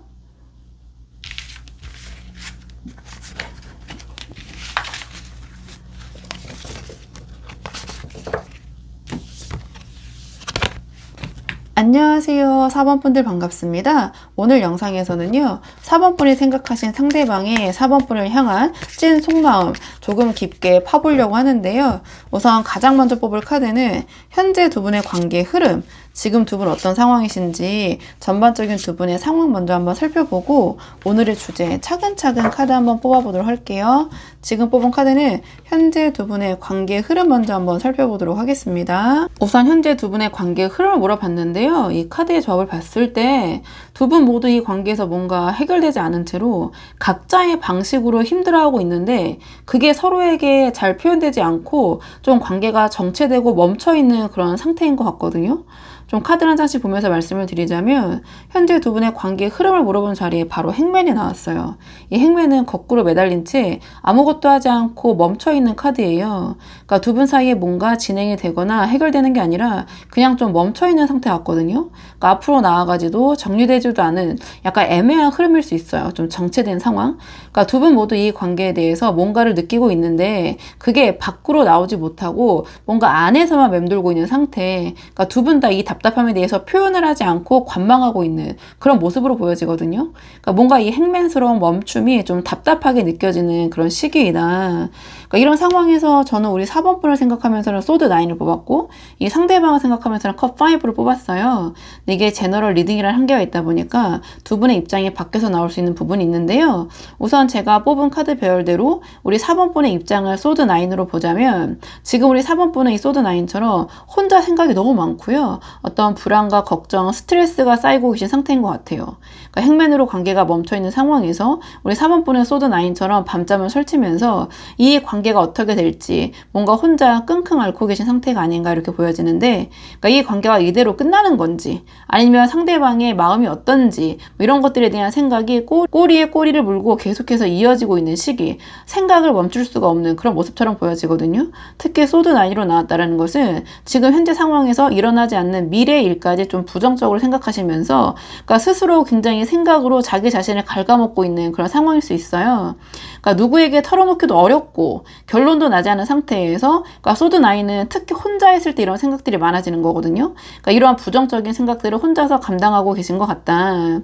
안녕하세요. 4번 분들 반갑습니다. 오늘 영상에서는요, 4번 분이 생각하신 상대방의 4번 분을 향한 찐 속마음 조금 깊게 파보려고 하는데요. 우선 가장 먼저 뽑을 카드는 현재 두 분의 관계 흐름, 지금 두 분 어떤 상황이신지 전반적인 두 분의 상황 먼저 한번 살펴보고 오늘의 주제 차근차근 카드 한번 뽑아보도록 할게요. 지금 뽑은 카드는 현재 두 분의 관계 흐름 먼저 한번 살펴보도록 하겠습니다. 우선 현재 두 분의 관계 흐름을 몰아봤는데요. 이 카드의 조합을 봤을 때 두 분 모두 이 관계에서 뭔가 해결되지 않은 채로 각자의 방식으로 힘들어하고 있는데 그게 서로에게 잘 표현되지 않고 좀 관계가 정체되고 멈춰있는 그런 상태인 것 같거든요. 좀 카드 한 장씩 보면서 말씀을 드리자면 현재 두 분의 관계 흐름을 물어본 자리에 바로 행맨이 나왔어요. 이 행맨은 거꾸로 매달린 채 아무것도 하지 않고 멈춰있는 카드예요. 그러니까 두 분 사이에 뭔가 진행이 되거나 해결되는 게 아니라 그냥 좀 멈춰있는 상태 같거든요. 그러니까 앞으로 나아가지도 정리되지도 않은 약간 애매한 흐름일 수 있어요. 좀 정체된 상황. 그러니까 두 분 모두 이 관계에 대해서 뭔가를 느끼고 있는데 그게 밖으로 나오지 못하고 뭔가 안에서만 맴돌고 있는 상태. 그러니까 두 분 다 이 답답함에 대해서 표현을 하지 않고 관망하고 있는 그런 모습으로 보여지거든요. 그러니까 뭔가 이 행맨스러운 멈춤이 좀 답답하게 느껴지는 그런 시기이다. 그러니까 이런 상황에서 저는 우리 4번 분을 생각하면서는 소드 9을 뽑았고 이 상대방을 생각하면서는 컵 5를 뽑았어요. 근데 이게 제너럴 리딩이라는 한계가 있다 보니까 두 분의 입장이 바뀌어서 나올 수 있는 부분이 있는데요. 우선 제가 뽑은 카드 배열대로 우리 4번 분의 입장을 소드 9으로 보자면 지금 우리 4번 분은 이 소드 9처럼 혼자 생각이 너무 많고요. 어떤 불안과 걱정, 스트레스가 쌓이고 계신 상태인 것 같아요. 그러니까 행맨으로 관계가 멈춰있는 상황에서 우리 4번 분은 소드 9처럼 밤잠을 설치면서 이 관계가 어떻게 될지 뭔가 혼자 끙끙 앓고 계신 상태가 아닌가 이렇게 보여지는데 그러니까 이 관계가 이대로 끝나는 건지 아니면 상대방의 마음이 어떤지 뭐 이런 것들에 대한 생각이 꼬리에 꼬리를 물고 계속해서 이어지고 있는 시기 생각을 멈출 수가 없는 그런 모습처럼 보여지거든요. 특히 소드 9로 나왔다는 것은 지금 현재 상황에서 일어나지 않는 미래 일까지 좀 부정적으로 생각하시면서 그러니까 스스로 굉장히 생각으로 자기 자신을 갉아먹고 있는 그런 상황일 수 있어요. 그러니까 누구에게 털어놓기도 어렵고 결론도 나지 않은 상태에서 그러니까 소드 9은 특히 혼자 있을 때 이런 생각들이 많아지는 거거든요. 그러니까 이러한 부정적인 생각들을 혼자서 감당하고 계신 것 같다.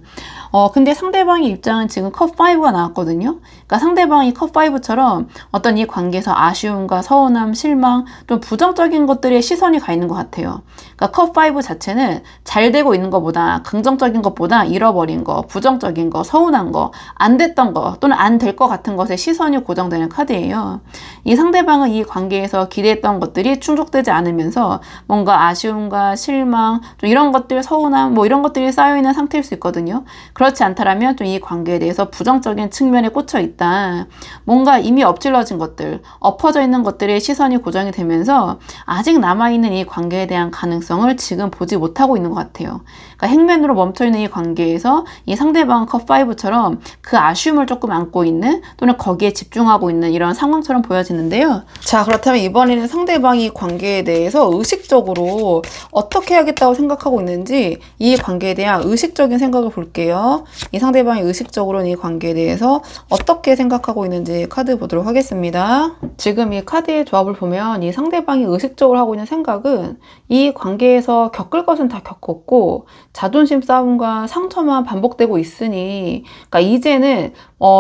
근데 상대방의 입장은 지금 컵 5가 나왔거든요. 그러니까 상대방이 컵 5처럼 어떤 이 관계에서 아쉬움과 서운함, 실망, 좀 부정적인 것들의 시선이 가 있는 것 같아요. 그러니까 컵 5 자체는 잘 되고 있는 것보다 긍정적인 것보다 잃어버린 거, 부정적인 거, 서운한 거, 안 됐던 거 또는 안 될 것 같은 것에 시선이 고정되는 카드예요. 이 상대방은 이 관계에서 기대했던 것들이 충족되지 않으면서 뭔가 아쉬움과 실망, 좀 이런 것들, 서운함, 뭐 이런 것들이 쌓여있는 상태일 수 있거든요. 그렇지 않다라면 좀 이 관계에 대해서 부정적인 측면에 꽂혀 있다. 뭔가 이미 엎질러진 것들, 엎어져 있는 것들의 시선이 고정이 되면서 아직 남아있는 이 관계에 대한 가능성을 지금 보지 못하고 있는 것 같아요. 그러니까 행맨으로 멈춰있는 이 관계에서 이 상대방 컵5처럼 그 아쉬움을 조금 안고 있는 또는 거기에 집중하고 있는 이런 상황처럼 보여지는데요. 자, 그렇다면 이번에는 상대방이 관계에 대해서 의식적으로 어떻게 하겠다고 생각하고 있는지 이 관계에 대한 의식적인 생각을 볼게요. 이 상대방이 의식적으로 이 관계에 대해서 어떻게 생각하고 있는지 카드 보도록 하겠습니다. 지금 이 카드의 조합을 보면 이 상대방이 의식적으로 하고 있는 생각은 이 관계에서 겪을 것은 다 겪었고 자존심 싸움과 상처만 반복되고 있으니 그러니까 이제는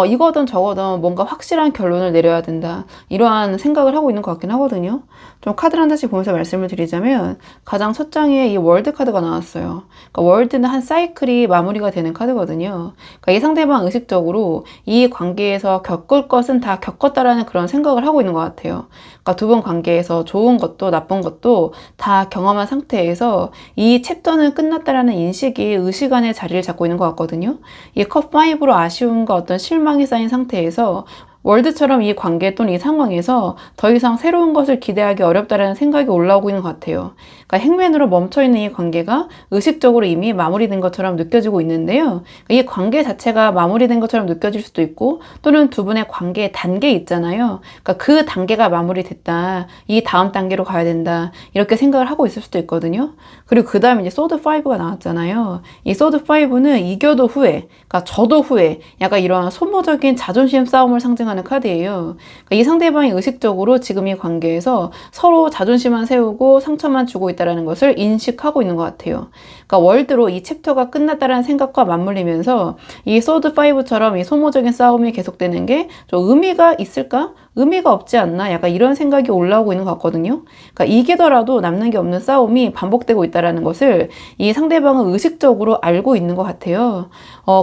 이거든 저거든 뭔가 확실한 결론을 내려야 된다. 이러한 생각을 하고 있는 것 같긴 하거든요. 좀 카드를 한 장씩 보면서 말씀을 드리자면 가장 첫 장에 이 월드 카드가 나왔어요. 그러니까 월드는 한 사이클이 마무리가 되는 카드거든요. 그러니까 이 상대방 의식적으로 이 관계에서 겪을 것은 다 겪었다라는 그런 생각을 하고 있는 것 같아요. 그러니까 두 분 관계에서 좋은 것도 나쁜 것도 다 경험한 상태에서 이 챕터는 끝났다라는 인식이 의식 안에 자리를 잡고 있는 것 같거든요. 이 컵5로 아쉬움과 어떤 실망이 쌓인 상태에서 월드처럼 이 관계 또는 이 상황에서 더 이상 새로운 것을 기대하기 어렵다는 생각이 올라오고 있는 것 같아요. 그러니까 행맨으로 멈춰있는 이 관계가 의식적으로 이미 마무리된 것처럼 느껴지고 있는데요. 이 관계 자체가 마무리된 것처럼 느껴질 수도 있고 또는 두 분의 관계의 단계 있잖아요. 그러니까 그 단계가 마무리됐다. 이 다음 단계로 가야 된다. 이렇게 생각을 하고 있을 수도 있거든요. 그리고 그 다음에 이제 소드 5가 나왔잖아요. 이 소드 5는 이겨도 후회, 그러니까 저도 후회, 약간 이런 소모적인 자존심 싸움을 상징하는 카드예요. 그러니까 이 상대방이 의식적으로 지금 이 관계에서 서로 자존심만 세우고 상처만 주고 있다는 것을 인식하고 있는 것 같아요. 그러니까 월드로 이 챕터가 끝났다는 생각과 맞물리면서 이 소드 5처럼 이 소모적인 싸움이 계속되는 게 좀 의미가 있을까? 의미가 없지 않나? 약간 이런 생각이 올라오고 있는 것 같거든요. 그러니까 이기더라도 남는 게 없는 싸움이 반복되고 있다는 것을 이 상대방은 의식적으로 알고 있는 것 같아요.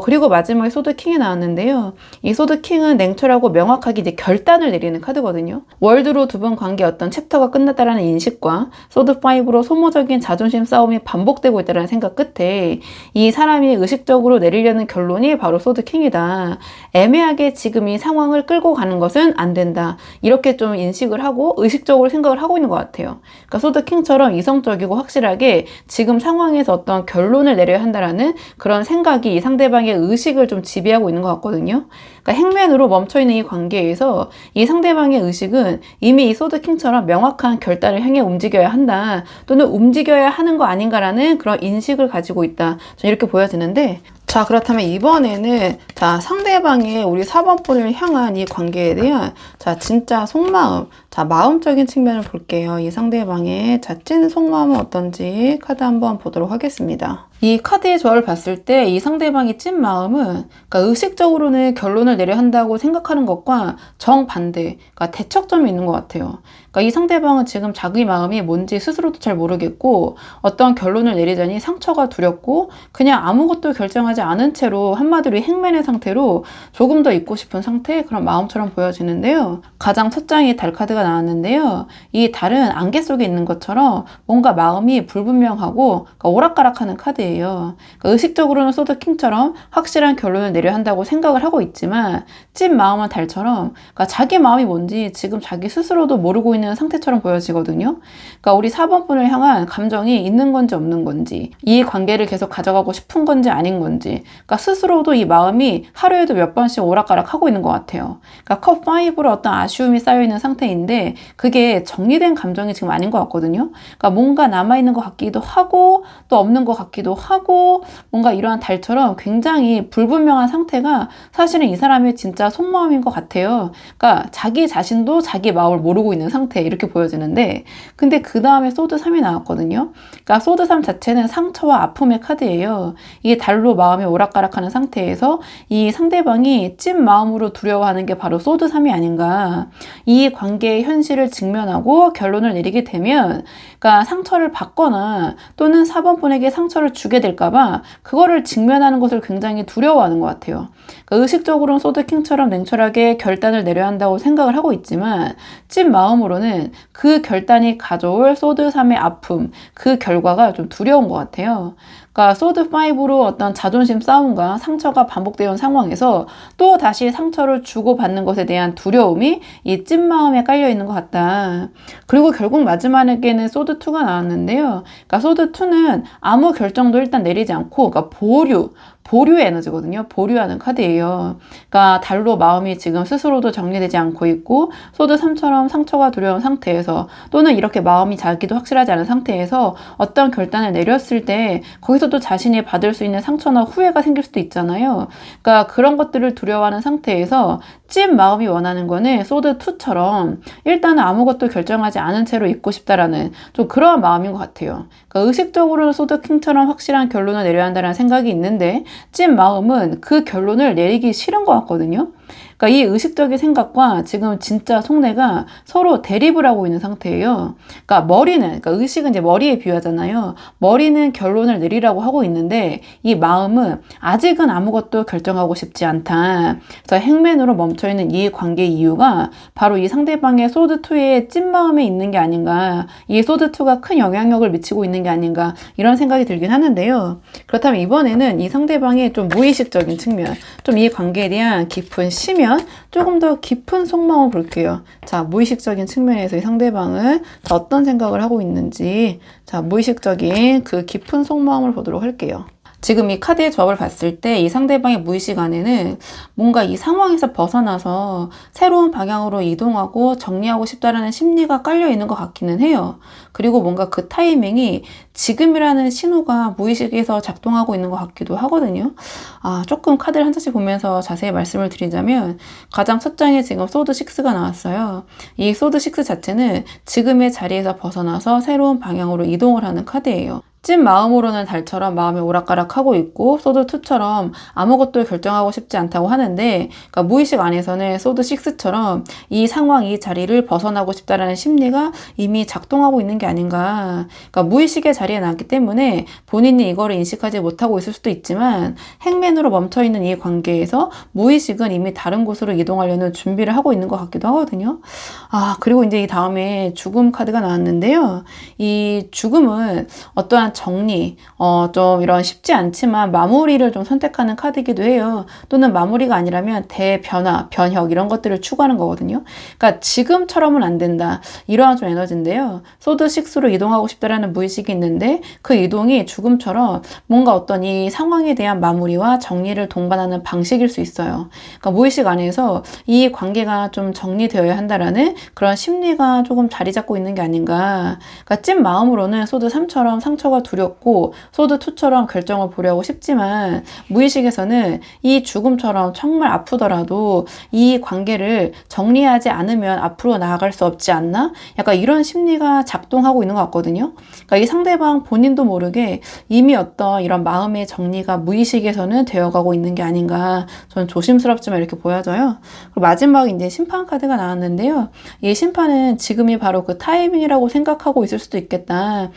그리고 마지막에 소드 킹이 나왔는데요. 이 소드 킹은 냉철하고 명확하게 이제 결단을 내리는 카드거든요. 월드로 두 분 관계 어떤 챕터가 끝났다라는 인식과 소드 5로 소모적인 자존심 싸움이 반복되고 있다는 생각 끝에 이 사람이 의식적으로 내리려는 결론이 바로 소드 킹이다. 애매하게 지금 이 상황을 끌고 가는 것은 안 된다. 이렇게 좀 인식을 하고 의식적으로 생각을 하고 있는 것 같아요. 그러니까 소드 킹처럼 이성적이고 확실하게 지금 상황에서 어떤 결론을 내려야 한다라는 그런 생각이 이 상대방의 의식을 좀 지배하고 있는 것 같거든요. 그러니까 행맨으로 멈춰있는 이 관계에서 이 상대방의 의식은 이미 이 소드 킹처럼 명확한 결단을 향해 움직여야 한다. 또는 움직여야 하는 거 아닌가라는 그런 인식을 가지고 있다. 이렇게 보여지는데 자, 그렇다면 이번에는 자, 상대방의 우리 4번 분을 향한 이 관계에 대한 자, 진짜 속마음, 자, 마음적인 측면을 볼게요. 이 상대방의 자, 찐 속마음은 어떤지 카드 한번 보도록 하겠습니다. 이 카드의 조화를 봤을 때 이 상대방의 찐 마음은 그러니까 의식적으로는 결론을 내려야 한다고 생각하는 것과 정반대, 그러니까 대척점이 있는 것 같아요. 그러니까 이 상대방은 지금 자기 마음이 뭔지 스스로도 잘 모르겠고 어떤 결론을 내리자니 상처가 두렵고 그냥 아무것도 결정하지 않은 채로 한마디로 행맨의 상태로 조금 더 있고 싶은 상태 그런 마음처럼 보여지는데요. 가장 첫 장에 달 카드가 나왔는데요. 이 달은 안개 속에 있는 것처럼 뭔가 마음이 불분명하고 그러니까 오락가락하는 카드예요. 그러니까 의식적으로는 소드 킹처럼 확실한 결론을 내려야 한다고 생각을 하고 있지만 찐 마음은 달처럼 그러니까 자기 마음이 뭔지 지금 자기 스스로도 모르고 있는 상태처럼 보여지거든요. 그러니까 우리 4번 분을 향한 감정이 있는 건지 없는 건지 이 관계를 계속 가져가고 싶은 건지 아닌 건지 그러니까 스스로도 이 마음이 하루에도 몇 번씩 오락가락 하고 있는 것 같아요. 그러니까 컵5로 어떤 아쉬움이 쌓여있는 상태인데 그게 정리된 감정이 지금 아닌 것 같거든요. 그러니까 뭔가 남아있는 것 같기도 하고 또 없는 것 같기도 하고 뭔가 이러한 달처럼 굉장히 불분명한 상태가 사실은 이 사람의 진짜 속마음인 것 같아요. 그러니까 자기 자신도 자기 마음을 모르고 있는 상태 이렇게 보여지는데 근데 그 다음에 소드 3이 나왔거든요. 그러니까 소드 3 자체는 상처와 아픔의 카드예요. 이게 달로 마음이 오락가락하는 상태에서 이 상대방이 찐 마음으로 두려워하는 게 바로 소드 3이 아닌가. 이 관계의 현실을 직면하고 결론을 내리게 되면 그러니까 상처를 받거나 또는 4번 분에게 상처를 주게 될까봐 그거를 직면하는 것을 굉장히 두려워하는 것 같아요. 그러니까 의식적으로는 소드킹처럼 냉철하게 결단을 내려야 한다고 생각을 하고 있지만 찐 마음으로는 그 결단이 가져올 소드 3의 아픔, 그 결과가 좀 두려운 것 같아요. 그러니까 소드 5로 어떤 자존심 싸움과 상처가 반복되어 온 상황에서 또 다시 상처를 주고받는 것에 대한 두려움이 이 찐마음에 깔려 있는 것 같다. 그리고 결국 마지막에는 소드 2가 나왔는데요. 그러니까 소드 2는 아무 결정도 일단 내리지 않고, 그러니까 보류의 에너지거든요. 보류하는 카드예요. 그러니까 달로 마음이 지금 스스로도 정리되지 않고 있고, 소드 3처럼 상처가 두려운 상태에서, 또는 이렇게 마음이 자기도 확실하지 않은 상태에서 어떤 결단을 내렸을 때 거기서 또 자신이 받을 수 있는 상처나 후회가 생길 수도 있잖아요. 그러니까 그런 것들을 두려워하는 상태에서 찐 마음이 원하는 거는 소드 2처럼 일단은 아무것도 결정하지 않은 채로 있고 싶다라는 좀 그러한 마음인 것 같아요. 그러니까 의식적으로는 소드 킹처럼 확실한 결론을 내려야 한다는 생각이 있는데, 찐 마음은 그 결론을 내리기 싫은 것 같거든요. 그러니까 이 의식적인 생각과 지금 진짜 속내가 서로 대립을 하고 있는 상태예요. 그러니까 그러니까 의식은 이제 머리에 비유하잖아요. 머리는 결론을 내리라고 하고 있는데, 이 마음은 아직은 아무것도 결정하고 싶지 않다. 그래서 행맨으로 멈춰있는 이 관계의 이유가 바로 이 상대방의 소드2의 찐마음에 있는 게 아닌가, 이 소드2가 큰 영향력을 미치고 있는 게 아닌가, 이런 생각이 들긴 하는데요. 그렇다면 이번에는 이 상대방의 좀 무의식적인 측면, 좀 이 관계에 대한 깊은 심연, 조금 더 깊은 속마음을 볼게요. 자, 무의식적인 측면에서 이 상대방은 어떤 생각을 하고 있는지, 자, 무의식적인 그 깊은 속마음을 보도록 할게요. 지금 이 카드의 조합을 봤을 때 이 상대방의 무의식 안에는 뭔가 이 상황에서 벗어나서 새로운 방향으로 이동하고 정리하고 싶다라는 심리가 깔려 있는 것 같기는 해요. 그리고 뭔가 그 타이밍이 지금이라는 신호가 무의식에서 작동하고 있는 것 같기도 하거든요. 조금 카드를 한 장씩 보면서 자세히 말씀을 드리자면, 가장 첫 장에 지금 소드 6가 나왔어요. 이 소드 6 자체는 지금의 자리에서 벗어나서 새로운 방향으로 이동을 하는 카드예요. 찐 마음으로는 달처럼 마음이 오락가락하고 있고, 소드2처럼 아무것도 결정하고 싶지 않다고 하는데, 그러니까 무의식 안에서는 소드6처럼 이 상황, 이 자리를 벗어나고 싶다라는 심리가 이미 작동하고 있는 게 아닌가. 그러니까 무의식의 자리에 나왔기 때문에 본인이 이거를 인식하지 못하고 있을 수도 있지만, 행맨으로 멈춰있는 이 관계에서 무의식은 이미 다른 곳으로 이동하려는 준비를 하고 있는 것 같기도 하거든요. 그리고 이제 이 다음에 죽음 카드가 나왔는데요. 이 죽음은 어떠한 정리, 좀 이런 쉽지 않지만 마무리를 좀 선택하는 카드이기도 해요. 또는 마무리가 아니라면 대변화, 변혁 이런 것들을 추구하는 거거든요. 그러니까 지금처럼은 안 된다. 이러한 좀 에너지인데요. 소드 6로 이동하고 싶다라는 무의식이 있는데, 그 이동이 죽음처럼 뭔가 어떤 이 상황에 대한 마무리와 정리를 동반하는 방식일 수 있어요. 그러니까 무의식 안에서 이 관계가 좀 정리되어야 한다라는 그런 심리가 조금 자리 잡고 있는 게 아닌가. 그러니까 찐 마음으로는 소드 3처럼 상처가 두렵고 소드 2처럼 결정을 보려고 싶지만, 무의식에서는 이 죽음처럼 정말 아프더라도 이 관계를 정리하지 않으면 앞으로 나아갈 수 없지 않나? 약간 이런 심리가 작동하고 있는 것 같거든요. 그러니까 이 상대방 본인도 모르게 이미 어떤 이런 마음의 정리가 무의식에서는 되어가고 있는 게 아닌가. 저는 조심스럽지만 이렇게 보여져요. 그리고 마지막에 이제 심판 카드가 나왔는데요. 이 심판은 지금이 바로 그 타이밍이라고 생각하고 있을 수도 있겠다.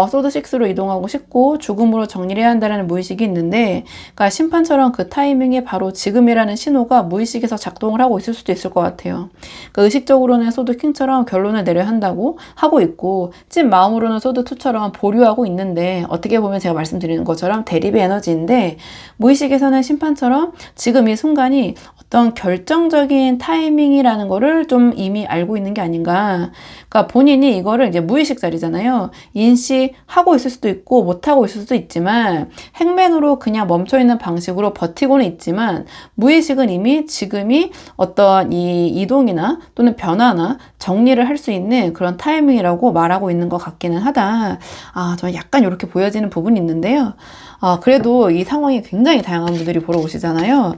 소드 6로 이동하고 싶고 죽음으로 정리를 해야 한다는 무의식이 있는데, 그러니까 심판처럼 그 타이밍이 바로 지금이라는 신호가 무의식에서 작동을 하고 있을 수도 있을 것 같아요. 그러니까 의식적으로는 소드 킹처럼 결론을 내려야 한다고 하고 있고, 찐 마음으로는 소드 2처럼 보류하고 있는데, 어떻게 보면 제가 말씀드리는 것처럼 대립의 에너지인데, 무의식에서는 심판처럼 지금 이 순간이 어떤 결정적인 타이밍이라는 거를 좀 이미 알고 있는 게 아닌가. 그러니까 본인이 이거를 이제 무의식 자리잖아요. 인식하고 있을 수도 있고 못하고 있을 수도 있지만, 행맨으로 그냥 멈춰있는 방식으로 버티고는 있지만, 무의식은 이미 지금이 어떤 이 이동이나 또는 변화나 정리를 할 수 있는 그런 타이밍이라고 말하고 있는 것 같기는 하다. 저는 약간 이렇게 보여지는 부분이 있는데요. 그래도 이 상황이 굉장히 다양한 분들이 보러 오시잖아요.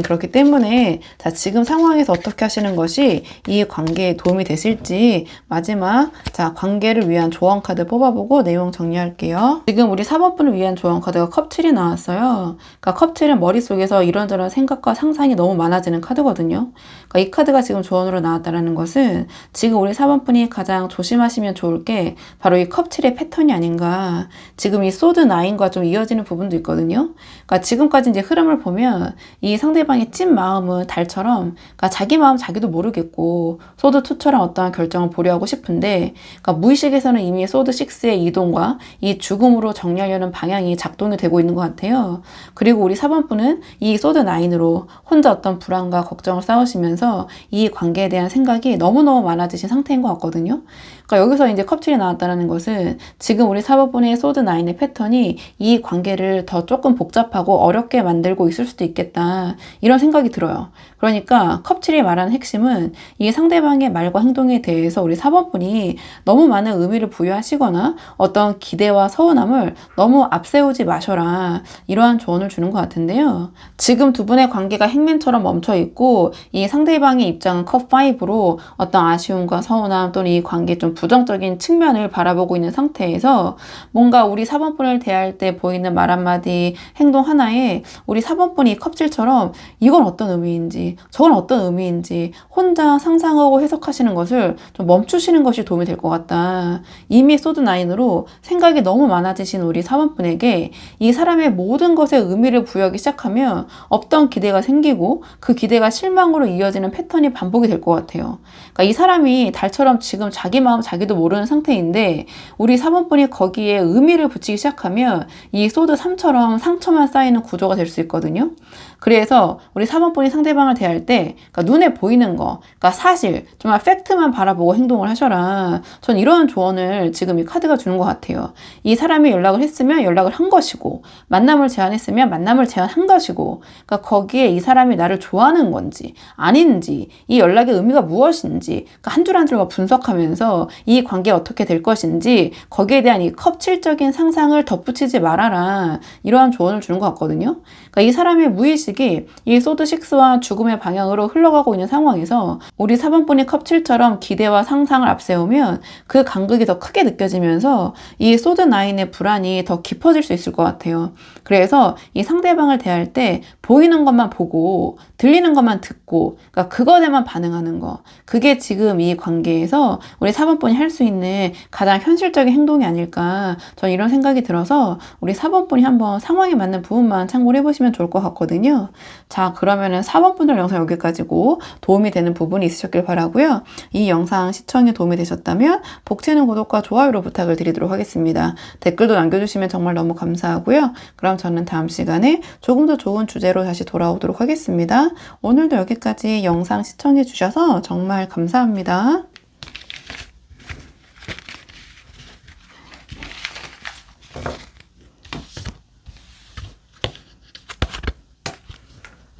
그렇기 때문에 자, 지금 상황에서 어떻게 하시는 것이 이 관계에 도움이 되실지, 마지막 자, 관계를 위한 조언 카드 뽑아보고 내용 정리할게요. 지금 우리 4번 분을 위한 조언 카드가 컵7이 나왔어요. 그러니까 컵7은 머릿속에서 이런저런 생각과 상상이 너무 많아지는 카드거든요. 그러니까 이 카드가 지금 조언으로 나왔다는 것은 지금 우리 4번분이 가장 조심하시면 좋을 게 바로 이 컵7의 패턴이 아닌가. 지금 이 소드 9과 좀 이어지는 부분도 있거든요. 그러니까 지금까지 이제 흐름을 보면 이 상대방의 찐 마음은 달처럼, 그러니까 자기 마음 자기도 모르겠고 소드 2처럼 어떠한 결정을 보려하고 싶은데, 그러니까 무의식에서는 이미 소드 6의 이동과 이 죽음으로 정리하려는 방향이 작동이 되고 있는 것 같아요. 그리고 우리 4번분은 이 소드 9으로 혼자 어떤 불안과 걱정을 쌓으시면서 이 관계에 대한 생각이 너무너무 많아지신 상태인 것 같거든요. 그러니까 여기서 이제 컵7이 나왔다는 것은 지금 우리 4번분의 소드 9의 패턴이 이 관계를 더 조금 복잡하고 어렵게 만들고 있을 수도 있겠다, 이런 생각이 들어요. 그러니까 컵7이 말하는 핵심은 이 상대방의 말과 행동에 대해서 우리 4번분이 너무 많은 의미를 부여하시거나 어떤 기대와 서운함을 너무 앞세우지 마셔라, 이러한 조언을 주는 것 같은데요. 지금 두 분의 관계가 행맨처럼 멈춰 있고 이 상대방의 입장은 컵5로 어떤 아쉬움과 서운함 또는 이 관계의 좀 부정적인 측면을 바라보고 있는 상태에서 뭔가 우리 4번분을 대할 때 보이는 말 한마디, 행동 하나에 우리 4번분이 컵7처럼 이건 어떤 의미인지 저건 어떤 의미인지 혼자 상상하고 해석하시는 것을 좀 멈추시는 것이 도움이 될 것 같다. 이미 소드9으로 생각이 너무 많아지신 우리 4번분에게 이 사람의 모든 것에 의미를 부여하기 시작하면 없던 기대가 생기고 그 기대가 실망으로 이어지는 패턴이 반복이 될 것 같아요. 그러니까 이 사람이 달처럼 지금 자기 마음 자기도 모르는 상태인데 우리 4번분이 거기에 의미를 붙이기 시작하면 이 소드 3처럼 상처만 쌓이는 구조가 될 수 있거든요. 그래서 우리 4번분이 상대방을 대할 때 그러니까 눈에 보이는 거, 그러니까 사실, 정말 팩트만 바라보고 행동을 하셔라. 전 이런 조언을 지금 이 카드가 주는 것 같아요. 이 사람이 연락을 했으면 연락을 한 것이고 만남을 제안했으면 만남을 제안한 것이고, 그러니까 거기에 이 사람이 나를 좋아하는 건지 아닌지, 이 연락의 의미가 무엇인지, 그러니까 한 줄 한 줄만 분석하면서 이 관계가 어떻게 될 것인지 거기에 대한 이 컵7적인 상상을 덧붙이지 말아라, 이러한 조언을 주는 것 같거든요. 그러니까 이 사람의 무의식이 이 소드 6와 죽음의 방향으로 흘러가고 있는 상황에서 우리 4번분이 컵7처럼 기대와 상상을 앞세우면 그 간극이 더 크게 느껴지면서 이 소드 9의 불안이 더 깊어질 수 있을 것 같아요. 그래서 이 상대방을 대할 때 보이는 것만 보고 들리는 것만 듣고, 그러니까 그것에만 반응하는 거, 그게 지금 이 관계에서 우리 4번분이 할 수 있는 가장 현실적인 행동이 아닐까, 저는 이런 생각이 들어서 우리 4번분이 한번 상황에 맞는 부분만 참고를 해보시면 좋을 것 같거든요. 자, 그러면은 4번분들 영상 여기까지고 도움이 되는 부분이 있으셨길 바라고요. 이 영상 시청에 도움이 되셨다면 복채는 구독과 좋아요로 부탁을 드리도록 하겠습니다. 댓글도 남겨주시면 정말 너무 감사하고요. 그럼 저는 다음 시간에 조금 더 좋은 주제로 다시 돌아오도록 하겠습니다. 오늘도 여기까지 영상 시청해 주셔서 정말 감사합니다.